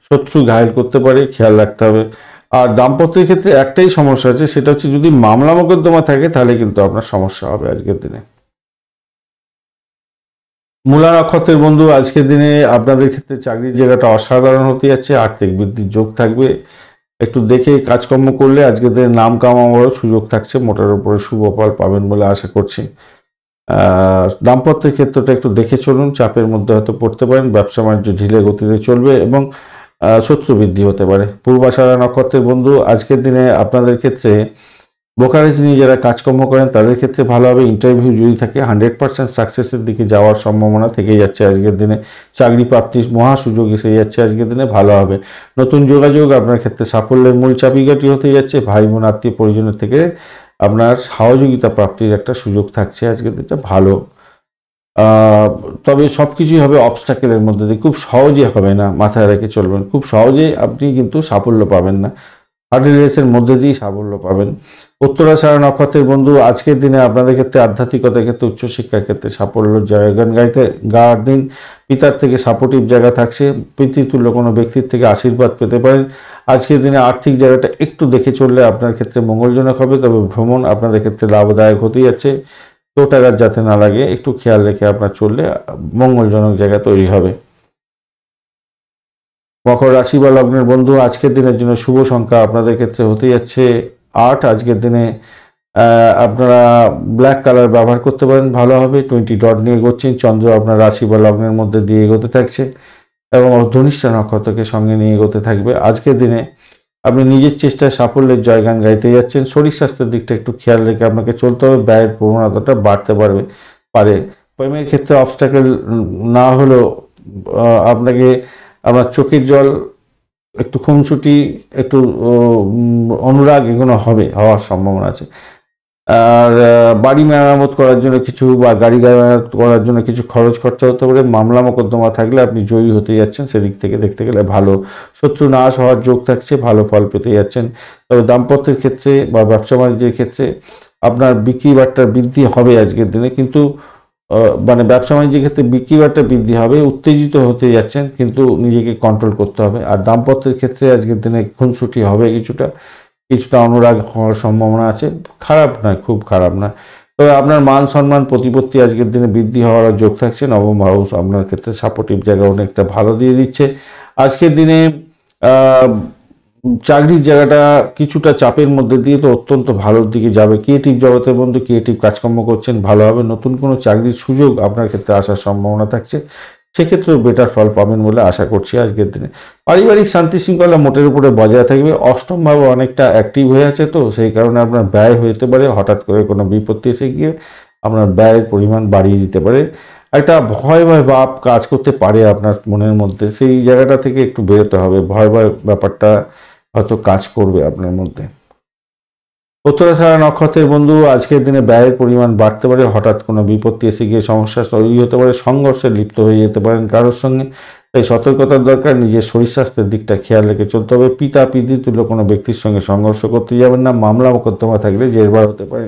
শত্রু ঘায়েল করতে পারে, খেয়াল রাখতে হবে। আর দাম্পত্যের ক্ষেত্রে একটাই সমস্যা আছে, সেটা হচ্ছে যদি মামলা মোকদ্দমা থাকে তাহলে কিন্তু আপনার সমস্যা হবে আজকের দিনে। মূলা নক্ষত্রের বন্ধু, আজকের দিনে আপনাদের ক্ষেত্রে চাকরির জায়গাটা অসাধারণ হতে যাচ্ছে, আর্থিক বৃদ্ধির যোগ থাকবে। একটু দেখে কাজকর্ম করলে আজকের দিনে নাম কামানোরও সুযোগ থাকছে, মোটার উপরে শুভ ফল পাবেন বলে আশা করছি। দাম্পত্যের ক্ষেত্রটা একটু দেখে চলুন, চাপের মধ্যে হয়তো পড়তে পারেন, ব্যবসা বাণিজ্য ঢিলে গতিতে চলবে এবং শত্রু বৃদ্ধি হতে পারে। পূর্বাষাঢ়া নক্ষত্রের বন্ধু, আজকের দিনে আপনাদের ক্ষেত্রে ব্রোকারেজ নিয়ে যারা কাজকর্ম করেন তাদের ক্ষেত্রে ভালো হবে। ইন্টারভিউ যদি থাকে 100% সাকসেসের দিকে যাওয়ার সম্ভাবনা থেকে যাচ্ছে আজকের দিনে। চাকরি প্রাপ্তির মহা সুযোগ এসে যাচ্ছে আজকের দিনে, ভালো হবে। নতুন যোগাযোগ আপনার ক্ষেত্রে সাফল্যের মূল চাবিকাঠি হতে যাচ্ছে। ভাই বোন আত্মীয় পরিজনের থেকে আপনার সহযোগিতা প্রাপ্তির একটা সুযোগ থাকছে আজকের দিনটা, ভালো। তবে সব কিছুই হবে অবস্ট্যাকেলের মধ্যে দিয়ে, খুব সহজে হবে না, মাথায় রেখে চলবেন। খুব সহজে আপনি কিন্তু সাফল্য পাবেন না, হার্ডেল রেসের মধ্যে দিয়েই সাফল্য পাবেন। উত্তরাষাঢ়া নক্ষত্রের বন্ধু, আজকের দিনে আপনাদের ক্ষেত্রে আধ্যাত্মিকতার ক্ষেত্রে উচ্চশিক্ষার ক্ষেত্রে সাফল্য জয়গান গাওয়ার দিন। পিতার থেকে সাপোর্টিভ জায়গা থাকছে, পিতৃতুল্য কোনো ব্যক্তির থেকে আশীর্বাদ পেতে পারেন। আজকের দিনে আর্থিক জায়গাটা একটু দেখে চললে আপনার ক্ষেত্রে মঙ্গলজনক হবে, তবে ভ্রমণ আপনাদের ক্ষেত্রে লাভদায়ক হতে যাচ্ছে। চোটাঘাত যাতে না লাগে একটু খেয়াল রেখে আপনার চললে মঙ্গলজনক জায়গা তৈরি হবে। মকর রাশি বা লগ্নের বন্ধু, আজকের দিনের জন্য শুভ সংখ্যা আপনাদের ক্ষেত্রে হতে যাচ্ছে 8। আজকের দিনে আপনারা ব্ল্যাক কালার ব্যবহার করতে পারেন, ভালো হবে। 20 ডট নিয়ে এগোচ্ছেন, চন্দ্র আপনার রাশি বা লগ্নের মধ্যে দিয়ে এগোতে থাকছে এবং ধনিষ্ঠা নক্ষত্রকে সঙ্গে নিয়ে এগোতে থাকবে। আজকের দিনে আপনি নিজের চেষ্টায় সাফল্যের জয়গান গাইতে যাচ্ছেন। শরীর স্বাস্থ্যের দিকটা একটু খেয়াল রেখে আপনাকে চলতে হবে, ব্যয়ের প্রবণতাটা বাড়তে পারে। প্রেমের ক্ষেত্রে অবস্ট্যাকেল না হলেও আপনাকে আপনার চোখের জল, একটু খুনসুটি, একটু অনুরাগ এগুলো হওয়ার সম্ভাবনা আছে। আর বাড়ি মেরামত করার জন্য কিছু বা গাড়ি মেরামত করার জন্য কিছু খরচ খরচা হতে পারে। মামলা মোকদ্দমা থাকলে আপনি জয়ী হতে যাচ্ছেন, সেদিক থেকে দেখতে গেলে ভালো। শত্রু নাশ হওয়ার যোগ থাকছে, ভালো ফল পেতে যাচ্ছেন। তবে দাম্পত্যের ক্ষেত্রে বা ব্যবসা বাণিজ্যের ক্ষেত্রে আপনার বিক্রি বাট্টার বৃদ্ধি হবে আজকের দিনে, কিন্তু মানে ব্যবসা বাণিজ্যের ক্ষেত্রে বিক্রি বাট্টা বৃদ্ধি হবে, উত্তেজিত হতে যাচ্ছেন, কিন্তু নিজেকে কন্ট্রোল করতে হবে। আর দাম্পত্যের ক্ষেত্রে আজকের দিনে খুনসুটি হবে, কিছুটা অনুরাগ হওয়ার সম্ভাবনা আছে, খারাপ নয়, খুব খারাপ নয়। তবে আপনার মান সম্মান প্রতিপত্তি আজকের দিনে বৃদ্ধি হওয়ার যোগ থাকছে। নবম হাউস আপনার ক্ষেত্রে সাপোর্টিভ জায়গা অনেকটা ভালো দিয়ে দিচ্ছে। আজকের দিনে চাকরির জায়গাটা কিছুটা চাপের মধ্যে দিয়ে তো অত্যন্ত ভালোর দিকে যাবে। ক্রিয়েটিভ জগতের বন্ধু, ক্রিয়েটিভ কাজকর্ম করছেন, ভালো হবে। নতুন কোনো চাকরির সুযোগ আপনার ক্ষেত্রে আসার সম্ভাবনা থাকছে, সেক্ষেত্রেও বেটার ফল পাবেন বলে আশা করছি আজকের দিনে। পারিবারিক শান্তি শৃঙ্খলা মোটের উপরে বজায় থাকবে। অষ্টমভাবে অনেকটা অ্যাক্টিভ হয়ে আছে, তো সেই কারণে আপনার ব্যয় হতে পারে, হঠাৎ করে কোনো বিপত্তি এসে গিয়ে আপনার ব্যয়ের পরিমাণ বাড়িয়ে দিতে পারে। একটা ভয় ভাব কাজ করতে পারে আপনার মনের মধ্যে, সেই জায়গাটা থেকে একটু বেরোতে হবে। ভয় ব্যাপারটা হয়তো কাজ করবে আপনার মধ্যে। উত্তরাষাঢ়া নক্ষত্রের বন্ধু, আজকের দিনে ব্যয়ের পরিমাণ বাড়তে পারে, হঠাৎ কোনো বিপত্তি এসে গিয়ে সমস্যা তৈরি হতে পারে, সংঘর্ষে লিপ্ত হয়ে যেতে পারেন কারোর সঙ্গে, তাই সতর্কতার দরকার। নিজের শরীর স্বাস্থ্যের দিকটা খেয়াল রেখে চলতে হবে। পিতৃতুল্য কোনো ব্যক্তির সঙ্গে সংঘর্ষ করতে যাবেন না। মামলা মোকদ্দমা থাকলে জেরবার হতে পারে।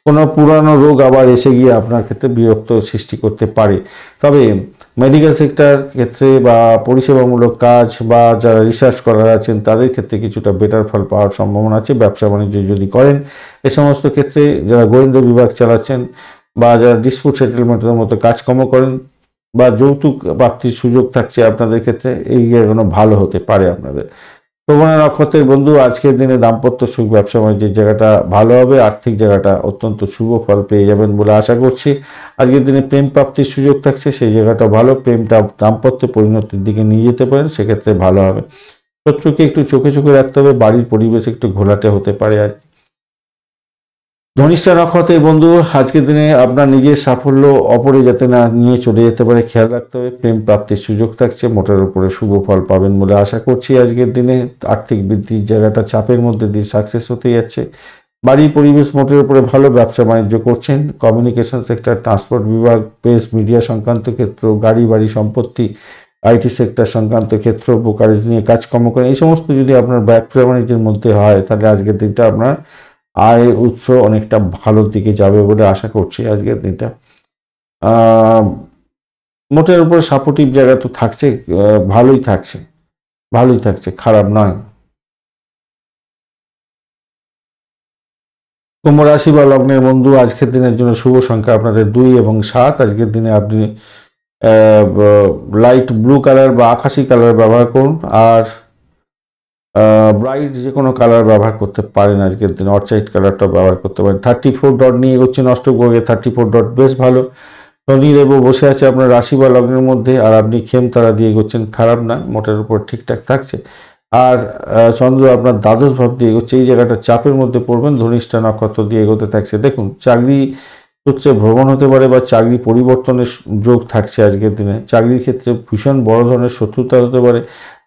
কোনো পুরানো রোগ আবার এসে গিয়ে আপনার ক্ষেত্রে বিরক্ত সৃষ্টি করতে পারে। তবে মেডিকেল সেক্টর ক্ষেত্রে বা পরিষেবামূলক কাজ বা যারা রিসার্চ করার আছেন তাদের ক্ষেত্রে কিছুটা বেটার ফল পাওয়ার সম্ভাবনা আছে। ব্যবসা বাণিজ্য যদি করেন, এ সমস্ত ক্ষেত্রে যারা গোয়েন্দা বিভাগ চালাচ্ছেন বা যারা ডিসপুট সেটেলমেন্টের মতো কাজকর্ম করেন বা যৌতুক প্রাপ্তির সুযোগ থাকছে আপনাদের ক্ষেত্রে, এই জায়গাগুলো ভালো হতে পারে আপনাদের। শ্রবণ নক্ষত্রের বন্ধু, আজকের দিনে দাম্পত্য সুখ, ব্যবসা বাণিজ্যের জায়গাটা ভালো হবে। আর্থিক জায়গাটা অত্যন্ত শুভ ফল পেয়ে যাবেন বলে আশা করছি। আজকের দিনে প্রেম প্রাপ্তির সুযোগ থাকছে, সেই জায়গাটা ভালো। প্রেমটা দাম্পত্য পরিণতির দিকে নিয়ে যেতে পারেন, সেক্ষেত্রে ভালো হবে। শত্রুকে একটু চোখে চোখে রাখতে হবে, বাড়ির পরিবেশ একটু ঘোলাটে হতে পারে আর। ধনিষ্ঠা নক্ষত্রের বন্ধু, আজকের দিনে আপনার নিজের সাফল্য অপরে যাতে না নিয়ে চলে যেতে পারে, খেয়াল রাখতে হবে। প্রেম প্রাপ্তির সুযোগ থাকছে, মোটের উপরে শুভ ফল পাবেন বলে আশা করছি আজকের দিনে। আর্থিক বৃদ্ধির জায়গাটা চাপের মধ্যে দিয়ে সাকসেস হতে যাচ্ছে। বাড়ির পরিবেশ মোটের উপরে ভালো। ব্যবসা বাণিজ্য করছেন, কমিউনিকেশন সেক্টর, ট্রান্সপোর্ট বিভাগ, প্রেস মিডিয়া সংক্রান্ত ক্ষেত্র, গাড়ি বাড়ি সম্পত্তি, আইটি সেক্টর সংক্রান্ত ক্ষেত্র, ব্রোকারেজ নিয়ে কাজকর্ম করেন, এই সমস্ত যদি আপনার ব্যবসা বাণিজ্যের মধ্যে হয়, তাহলে আজকের দিনটা আপনার আয়ের উৎস অনেকটা ভালোর দিকে যাবে বলে আশা করছি আজকের দিনটা। মোটের উপর সাপোর্টিভ জায়গা তো থাকছে, ভালোই থাকছে, খারাপ নয়। কুম্ভ রাশি বা লগ্নের বন্ধু, আজকের দিনের জন্য শুভ সংখ্যা আপনাদের 2 এবং 7। আজকের দিনে আপনি লাইট ব্লু কালার বা আকাশি কালার ব্যবহার করুন, আর ব্রাইট যে কোনো কালার ব্যবহার করতে পারেন। আজকের দিনে অর্চাইড কালারটা ব্যবহার করতে পারেন। 34 ডট নিয়ে এগোচ্ছেন অষ্টক বর্গে। 34 ডট বেশ ভালো। শনি দেব বসে আছে আপনার রাশি বা লগ্নের মধ্যে, আর আপনি খেম তারা দিয়ে এগোচ্ছেন, খারাপ না, মোটের উপর ঠিকঠাক থাকছে। আর চন্দ্র আপনার দ্বাদশ ভাব দিয়ে এগোচ্ছে, এই জায়গাটা চাপের মধ্যে পড়বেন। ধনিষ্ঠা নক্ষত্র দিয়ে এগোতে থাকছে। দেখুন, চাকরি সূত্রে ভ্রমণ হতে পারে বা চাকরি পরিবর্তনের যোগ থাকছে আজকের দিনে। চাকরির ক্ষেত্রে ভীষণ বড় ধরনের শত্রুতা হতে পারে।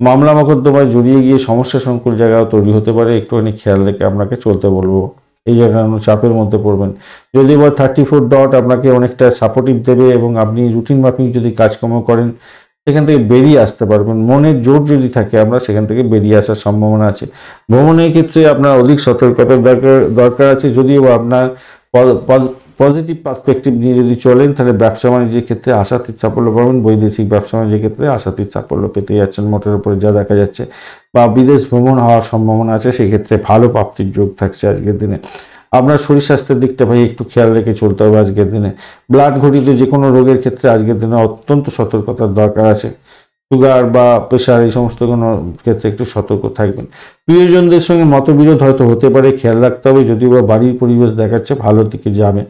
মামলা মোকদ্দমায় জড়িয়ে গিয়ে সমস্যা সংকুল জায়গাও তৈরি হতে পারে। একটুখানি খেয়াল রেখে আপনাকে চলতে বলবো, এই জায়গায় চাপের মধ্যে পড়বেন। যদি বা 34 ডট আপনাকে অনেকটা সাপোর্টিভ দেবে এবং আপনি রুটিন মাফিক যদি কাজকর্ম করেন সেখান থেকে বেরিয়ে আসতে পারবেন। মনের জোর যদি থাকে আমরা সেখান থেকে বেরিয়ে আসার সম্ভাবনা আছে। ভ্রমণের ক্ষেত্রে আপনার অধিক সতর্কতার দরকার আছে। যদিও আপনার পজিটিভ পার্সপেক্টিভ নিয়ে যদি চলেন তাহলে ব্যবসা বাণিজ্যের ক্ষেত্রে আশাতীত সাফল্য পাবেন। বৈদেশিক ব্যবসা বাণিজ্যের ক্ষেত্রে আশাতীত সাফল্য পেতে যাচ্ছেন মোটের উপরে যা দেখা যাচ্ছে, বা বিদেশ ভ্রমণ হওয়ার সম্ভাবনা আছে, সেক্ষেত্রে ভালো প্রাপ্তির যোগ থাকছে আজকের দিনে। আপনার শরীর স্বাস্থ্যের দিকটা ভাই একটু খেয়াল রেখে চলতে হবে আজকের দিনে। ব্লাড ঘটিত যে কোনো রোগের ক্ষেত্রে আজকের দিনে অত্যন্ত সতর্কতার দরকার আছে। সুগার বা প্রেশার এই সমস্ত কোনো ক্ষেত্রে একটু সতর্ক থাকবেন। প্রিয়জনদের সঙ্গে মতবিরোধ হয়তো হতে পারে, খেয়াল রাখতে হবে। যদিও বা বাড়ির পরিবেশ দেখাচ্ছে ভালোর দিকে যাবে,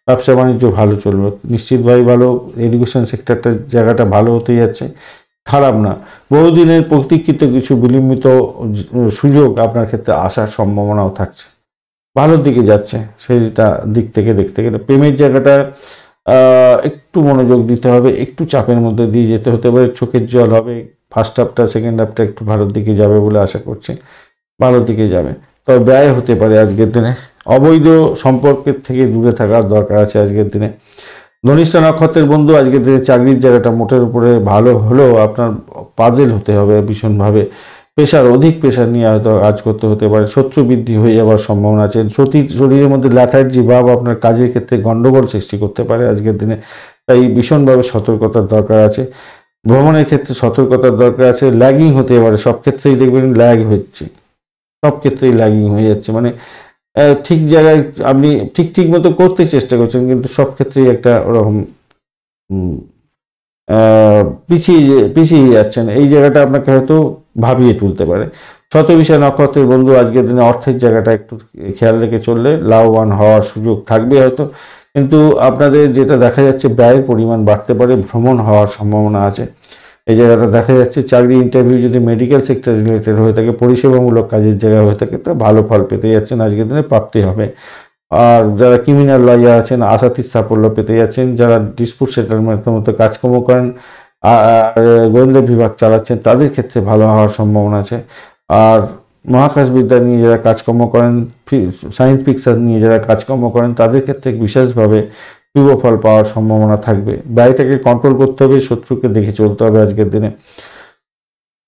ব্যবসা বাণিজ্য ভালো চলবে, নিশ্চিতভাবে ভালো। এডুকেশন সেক্টরটা জায়গাটা ভালো হতে যাচ্ছে, খারাপ না। বহুদিনের প্রতীক্ষিত কিছু বিলম্বিত সুযোগ আপনার ক্ষেত্রে আসার সম্ভাবনাও থাকছে, ভালোর দিকে যাচ্ছে। সেইটা দিক থেকে দেখতে গেলে প্রেমের জায়গাটা একটু মনোযোগ দিতে হবে, একটু চাপের মধ্যে দিয়ে যেতে হতে পারে। চোখের জল হবে। ফার্স্ট হাফটা সেকেন্ড হাফটা একটু ভালোর দিকে যাবে বলে আশা করছি, ভালোর দিকে যাবে। তবে ব্যয় হতে পারে আজকের দিনে। অবৈধ সম্পর্কের থেকে দূরে থাকার দরকার আছে আজকের দিনে। ধনিষ্ঠা নক্ষত্রের বন্ধু, আজকের দিনে চাকরির জায়গাটা মোটের উপরে ভালো হলেও আপনার পাজেল হতে হবে ভীষণভাবে। অধিক প্রেশার নিয়ে হয়তো কাজ করতে হতে পারে। শত্রু বৃদ্ধি হয়ে যাওয়ার সম্ভাবনা আছে। শরীরের মধ্যে ল্যাথার্জি ভাব আপনার কাজের ক্ষেত্রে গন্ডগোল সৃষ্টি করতে পারে আজকের দিনে, তাই ভীষণভাবে সতর্কতার দরকার আছে। ভ্রমণের ক্ষেত্রে সতর্কতার দরকার আছে। ল্যাগিং হতে পারে, সব ক্ষেত্রেই দেখবেন ল্যাগ হচ্ছে, সব ক্ষেত্রেই ল্যাগিং হয়ে যাচ্ছে। মানে ঠিক জায়গায় আপনি ঠিক মতো করতে চেষ্টা করছেন, কিন্তু সব ক্ষেত্রেই একটা ওরকম পিছিয়ে যাচ্ছেন। এই জায়গাটা আপনাকে হয়তো ভাবিয়ে তুলতে পারে। শতবিশা নক্ষত্রের বন্ধু, আজকের দিনে অর্থের জায়গাটা একটু খেয়াল রেখে চললে লাভবান হওয়ার সুযোগ থাকবে হয়তো, কিন্তু আপনাদের যেটা দেখা যাচ্ছে ব্যয়ের পরিমাণ বাড়তে পারে, ভ্রমণ হওয়ার সম্ভাবনা আছে। এই জায়গাটা দেখা যাচ্ছে চাকরি ইন্টারভিউ যদি মেডিকেল সেক্টর রিলেটেড হয়ে থাকে, পরিষেবামূলক কাজের জায়গা হয়ে থাকে, তা ভালো ফল পেতে যাচ্ছেন আজকের দিনে, প্রাপ্তি হবে। আর যারা ক্রিমিনাল লয়ার আছেন আশাতীত সাফল্য পেতে যাচ্ছেন। যারা ডিসপুট সেটেলমেন্টের মতো কাজকর্ম করেন আর গোয়েন্দা বিভাগ চালাচ্ছেন তাদের ক্ষেত্রে ভালো হওয়ার সম্ভাবনা আছে। আর মহাকাশবিদ্যা নিয়ে যারা কাজকর্ম করেন, সায়েন্স ফিকশন নিয়ে যারা কাজকর্ম করেন তাদের ক্ষেত্রে বিশেষভাবে শুভ ফল পাওয়ার সম্ভাবনা থাকবে। ব্যয়টাকে কন্ট্রোল করতে হবে, শত্রুকে দেখে চলতে হবে আজকের দিনে।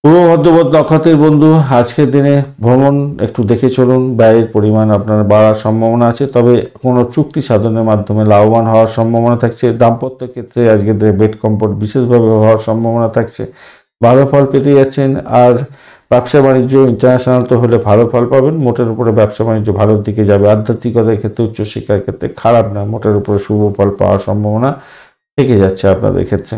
পূর্ব ভদ্রপদ নক্ষত্রের বন্ধু, আজকের দিনে ভ্রমণ একটু দেখে চলুন। ব্যয়ের পরিমাণ আপনার বাড়ার সম্ভাবনা আছে, তবে কোনো চুক্তি সাধনের মাধ্যমে লাভবান হওয়ার সম্ভাবনা থাকছে। দাম্পত্য ক্ষেত্রে আজকের দিনে বেড কমফোর্ট বিশেষভাবে হওয়ার সম্ভাবনা থাকছে, ভালো ফল পেতে যাচ্ছেন। আর ব্যবসা বাণিজ্য ইন্টারন্যাশনাল তো হলে ভালো ফল পাবেন। মোটের উপরে ব্যবসা বাণিজ্য ভালোর দিকে যাবে। আধ্যাত্মিকতার ক্ষেত্রে উচ্চশিক্ষার ক্ষেত্রে খারাপ না, মোটের উপরে শুভ ফল পাওয়ার সম্ভাবনা থেকে যাচ্ছে আপনাদের ক্ষেত্রে।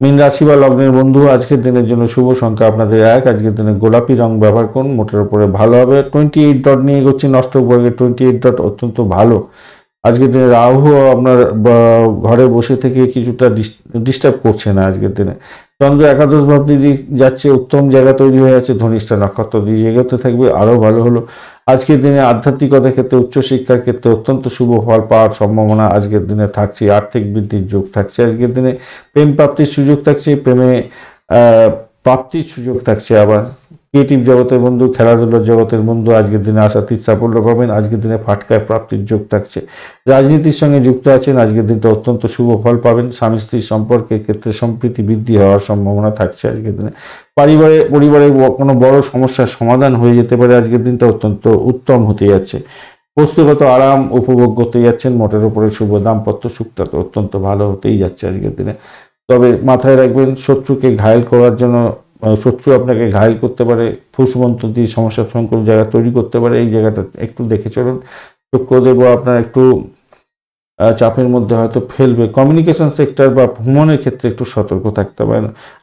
মীন রাশি বা লগ্নের বন্ধু, আজকের দিনের জন্য শুভ সংখ্যা আপনাদের 1। আজকের দিনে গোলাপি রং ব্যবহার করুন, মোটের উপরে ভালো হবে। 28 ডট নিয়ে এগোচ্ছি অষ্টক বর্গে। 28 ডট অত্যন্ত ভালো। আজকের দিনে রাহু আপনার ঘরে বসে থেকে কিছুটা ডিস্টার্ব করছে না আজকের দিনে। চন্দ্র একাদশ ভাব দিয়ে যাচ্ছে, উত্তম জায়গা তৈরি হয়ে আছে। ধনিষ্ঠা নক্ষত্র দিয়ে এগোতে থাকবে, আরও ভালো হলো। আজকের দিনে আধ্যাত্মিকতার ক্ষেত্রে উচ্চশিক্ষার ক্ষেত্রে অত্যন্ত শুভ ফল পাওয়ার সম্ভাবনা আজকের দিনে থাকছে। আর্থিক বৃদ্ধির যোগ থাকছে আজকের দিনে। প্রেম প্রাপ্তির সুযোগ থাকছে, প্রেমে প্রাপ্তির সুযোগ থাকছে। আবার ক্রিয়েটিভ জগতের বন্ধু, খেলাধুলার জগতের বন্ধু, আজকের দিনে আশাতীত সাফল্য পাবেন। আজকের দিনে ফাটকায় প্রাপ্তির যোগ থাকছে। রাজনীতির সঙ্গে যুক্ত আছেন, আজকের দিনটা অত্যন্ত শুভ ফল পাবেন। স্বামী স্ত্রীর সম্পর্কের ক্ষেত্রে সম্প্রীতি বৃদ্ধি হওয়ার সম্ভাবনা থাকছে আজকের দিনে। পরিবারে কোনো বড় সমস্যার সমাধান হয়ে যেতে পারে। আজকের দিনটা অত্যন্ত উত্তম হতে যাচ্ছে। বস্তুগত আরাম উপভোগ করতে যাচ্ছেন, মোটের উপরে শুভ। দাম্পত্য সুখটা তো অত্যন্ত ভালো হতেই যাচ্ছে আজকের দিনে। তবে মাথায় রাখবেন, শত্রুকে ঘায়েল করার জন্য শত্রু আপনাকে ঘায়েল করতে পারে, ফুসমন্ত্র দিয়ে সমস্যা সংকুল জায়গা তৈরি করতে পারে। এই জায়গাটা একটু দেখে চলুন। শুক্রদেবও আপনার একটু চাপের মধ্যে হয়তো ফেলবে। কমিউনিকেশন সেক্টর বা ভ্রমণের ক্ষেত্রে একটু সতর্ক থাকতে হবে,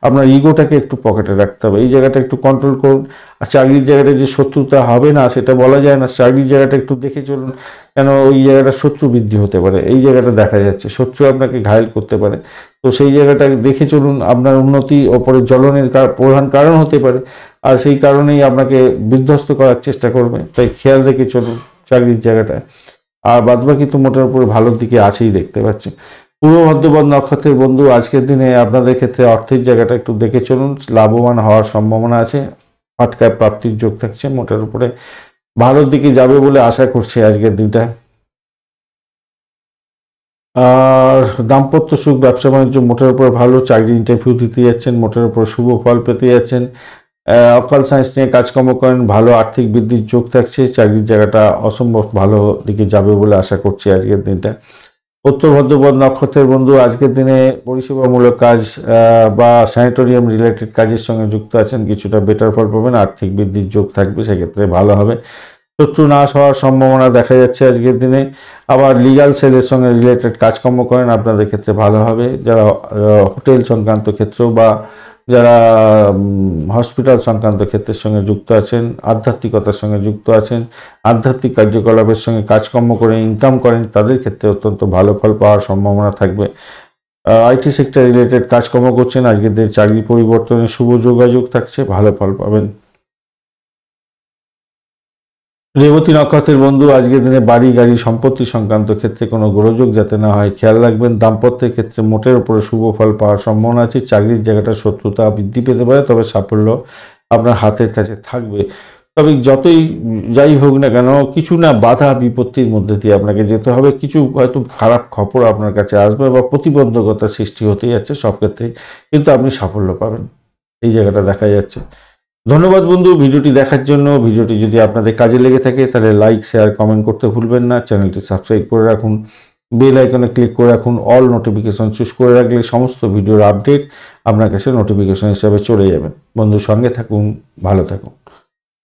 আপনার ইগোটাকে একটু পকেটে রাখতে হবে, এই জায়গাটা একটু কন্ট্রোল করুন। আর চাকরির জায়গাটা যে শত্রুতা হবে না সেটা বলা যায় না, চাকরির জায়গাটা একটু দেখে চলুন, কেন ওই জায়গাটা শত্রু বৃদ্ধি হতে পারে, এই জায়গাটা দেখা যাচ্ছে শত্রু আপনাকে ঘায়েল করতে পারে। তো সেই জায়গাটা দেখে চলুন, আপনার উন্নতি ওপরে জ্বলনের প্রধান কারণ হতে পারে, আর সেই কারণেই আপনাকে বিধ্বস্ত করার চেষ্টা করবে, তাই খেয়াল রেখে চলুন চাকরির জায়গাটায়। আর বাদবাকি তো মোটার উপরে ভালোর দিকে আছেই দেখতে পাচ্ছি। পূর্ব ভাদ্রপদ নক্ষত্রের বন্ধু, আজকের দিনে আপনাদের ক্ষেত্রে অর্থের জায়গাটা একটু দেখে চলুন, লাভবান হওয়ার সম্ভাবনা আছে, ফাটকায় প্রাপ্তির যোগ থাকছে, মোটার উপরে ভালোর দিকে যাবে বলে আশা করছি আজকের দিনটা। আর দাম্পত্য সুখ, ব্যবসা বাণিজ্য মোটার উপর ভালো, চাকরি ইন্টারভিউ দিতে যাচ্ছেন, মোটার উপর শুভ ফল পেতে যাচ্ছেন। অকাল সায়েন্স নিয়ে কাজকর্ম করেন, ভালো আর্থিক বৃদ্ধির যোগ থাকছে, চাকরির জায়গাটা অসম্ভব ভালো দিকে যাবে বলে আশা করছি আজকের দিনটা। উত্তর ভাদ্রপদ নক্ষত্রের বন্ধু, আজকের দিনে পরিষেবামূলক কাজ বা স্যানিটোরিয়াম রিলেটেড কাজের সঙ্গে যুক্ত আছেন, কিছুটা বেটার ফল পাবেন, আর্থিক বৃদ্ধির যোগ থাকবে, সেক্ষেত্রে ভালো হবে। শত্রু নাশ হওয়ার সম্ভাবনা দেখা যাচ্ছে আজকের দিনে। আবার লিগাল সেলের সঙ্গে রিলেটেড কাজকর্ম করেন, আপনাদের ক্ষেত্রে ভালো হবে। যারা হোটেল সংক্রান্ত ক্ষেত্র বা যারা হসপিটাল সংক্রান্ত ক্ষেত্রের সঙ্গে যুক্ত আছেন, আধ্যাত্মিকতার সঙ্গে যুক্ত আছেন, আধ্যাত্মিক কার্যকলাপের সঙ্গে কাজকর্ম করে ইনকাম করেন, তাদের ক্ষেত্রে অত্যন্ত ভালো ফল পাওয়ার সম্ভাবনা থাকবে। আইটি সেক্টর রিলেটেড কাজকর্ম করছেন, আজকের দিনে চাকরি পরিবর্তনের শুভ যোগাযোগ থাকছে, ভালো ফল পাবেন। রেবতী নক্ষত্রের বন্ধু, আজকের দিনে বাড়ি গাড়ি সম্পত্তি সংক্রান্ত ক্ষেত্রে কোনো গোলযোগ যাতে না হয় খেয়াল রাখবেন। দাম্পত্যের ক্ষেত্রে মোটের উপরে শুভ ফল পাওয়ার সম্ভাবনা আছে, চাকরির জায়গাটা শত্রুতা বৃদ্ধি পেতে পারে, তবে সাফল্য আপনার হাতের কাছে থাকবে। তবে যতই যাই হোক না কেন, কিছু না বাধা বিপত্তির মধ্যে দিয়ে আপনাকে যেতে হবে, কিছু হয়তো খারাপ খবর আপনার কাছে আসবে বা প্রতিবন্ধকতার সৃষ্টি হতে যাচ্ছে সব ক্ষেত্রেই, কিন্তু আপনি সাফল্য পাবেন, এই জায়গাটা দেখা যাচ্ছে। ধন্যবাদ বন্ধু ভিডিওটি দেখার জন্য। ভিডিওটি যদি আপনাদের কাজে লেগে থাকে তাহলে লাইক শেয়ার কমেন্ট করতে ভুলবেন না, চ্যানেলটি সাবস্ক্রাইব করে রাখুন, বেল আইকনে ক্লিক করে রাখুন, অল নোটিফিকেশন চুজ করে রাখলে সমস্ত ভিডিওর আপডেট আপনার কাছে নোটিফিকেশন হিসাবে চলে যাবে। বন্ধুর সঙ্গে থাকুন, ভালো থাকুন।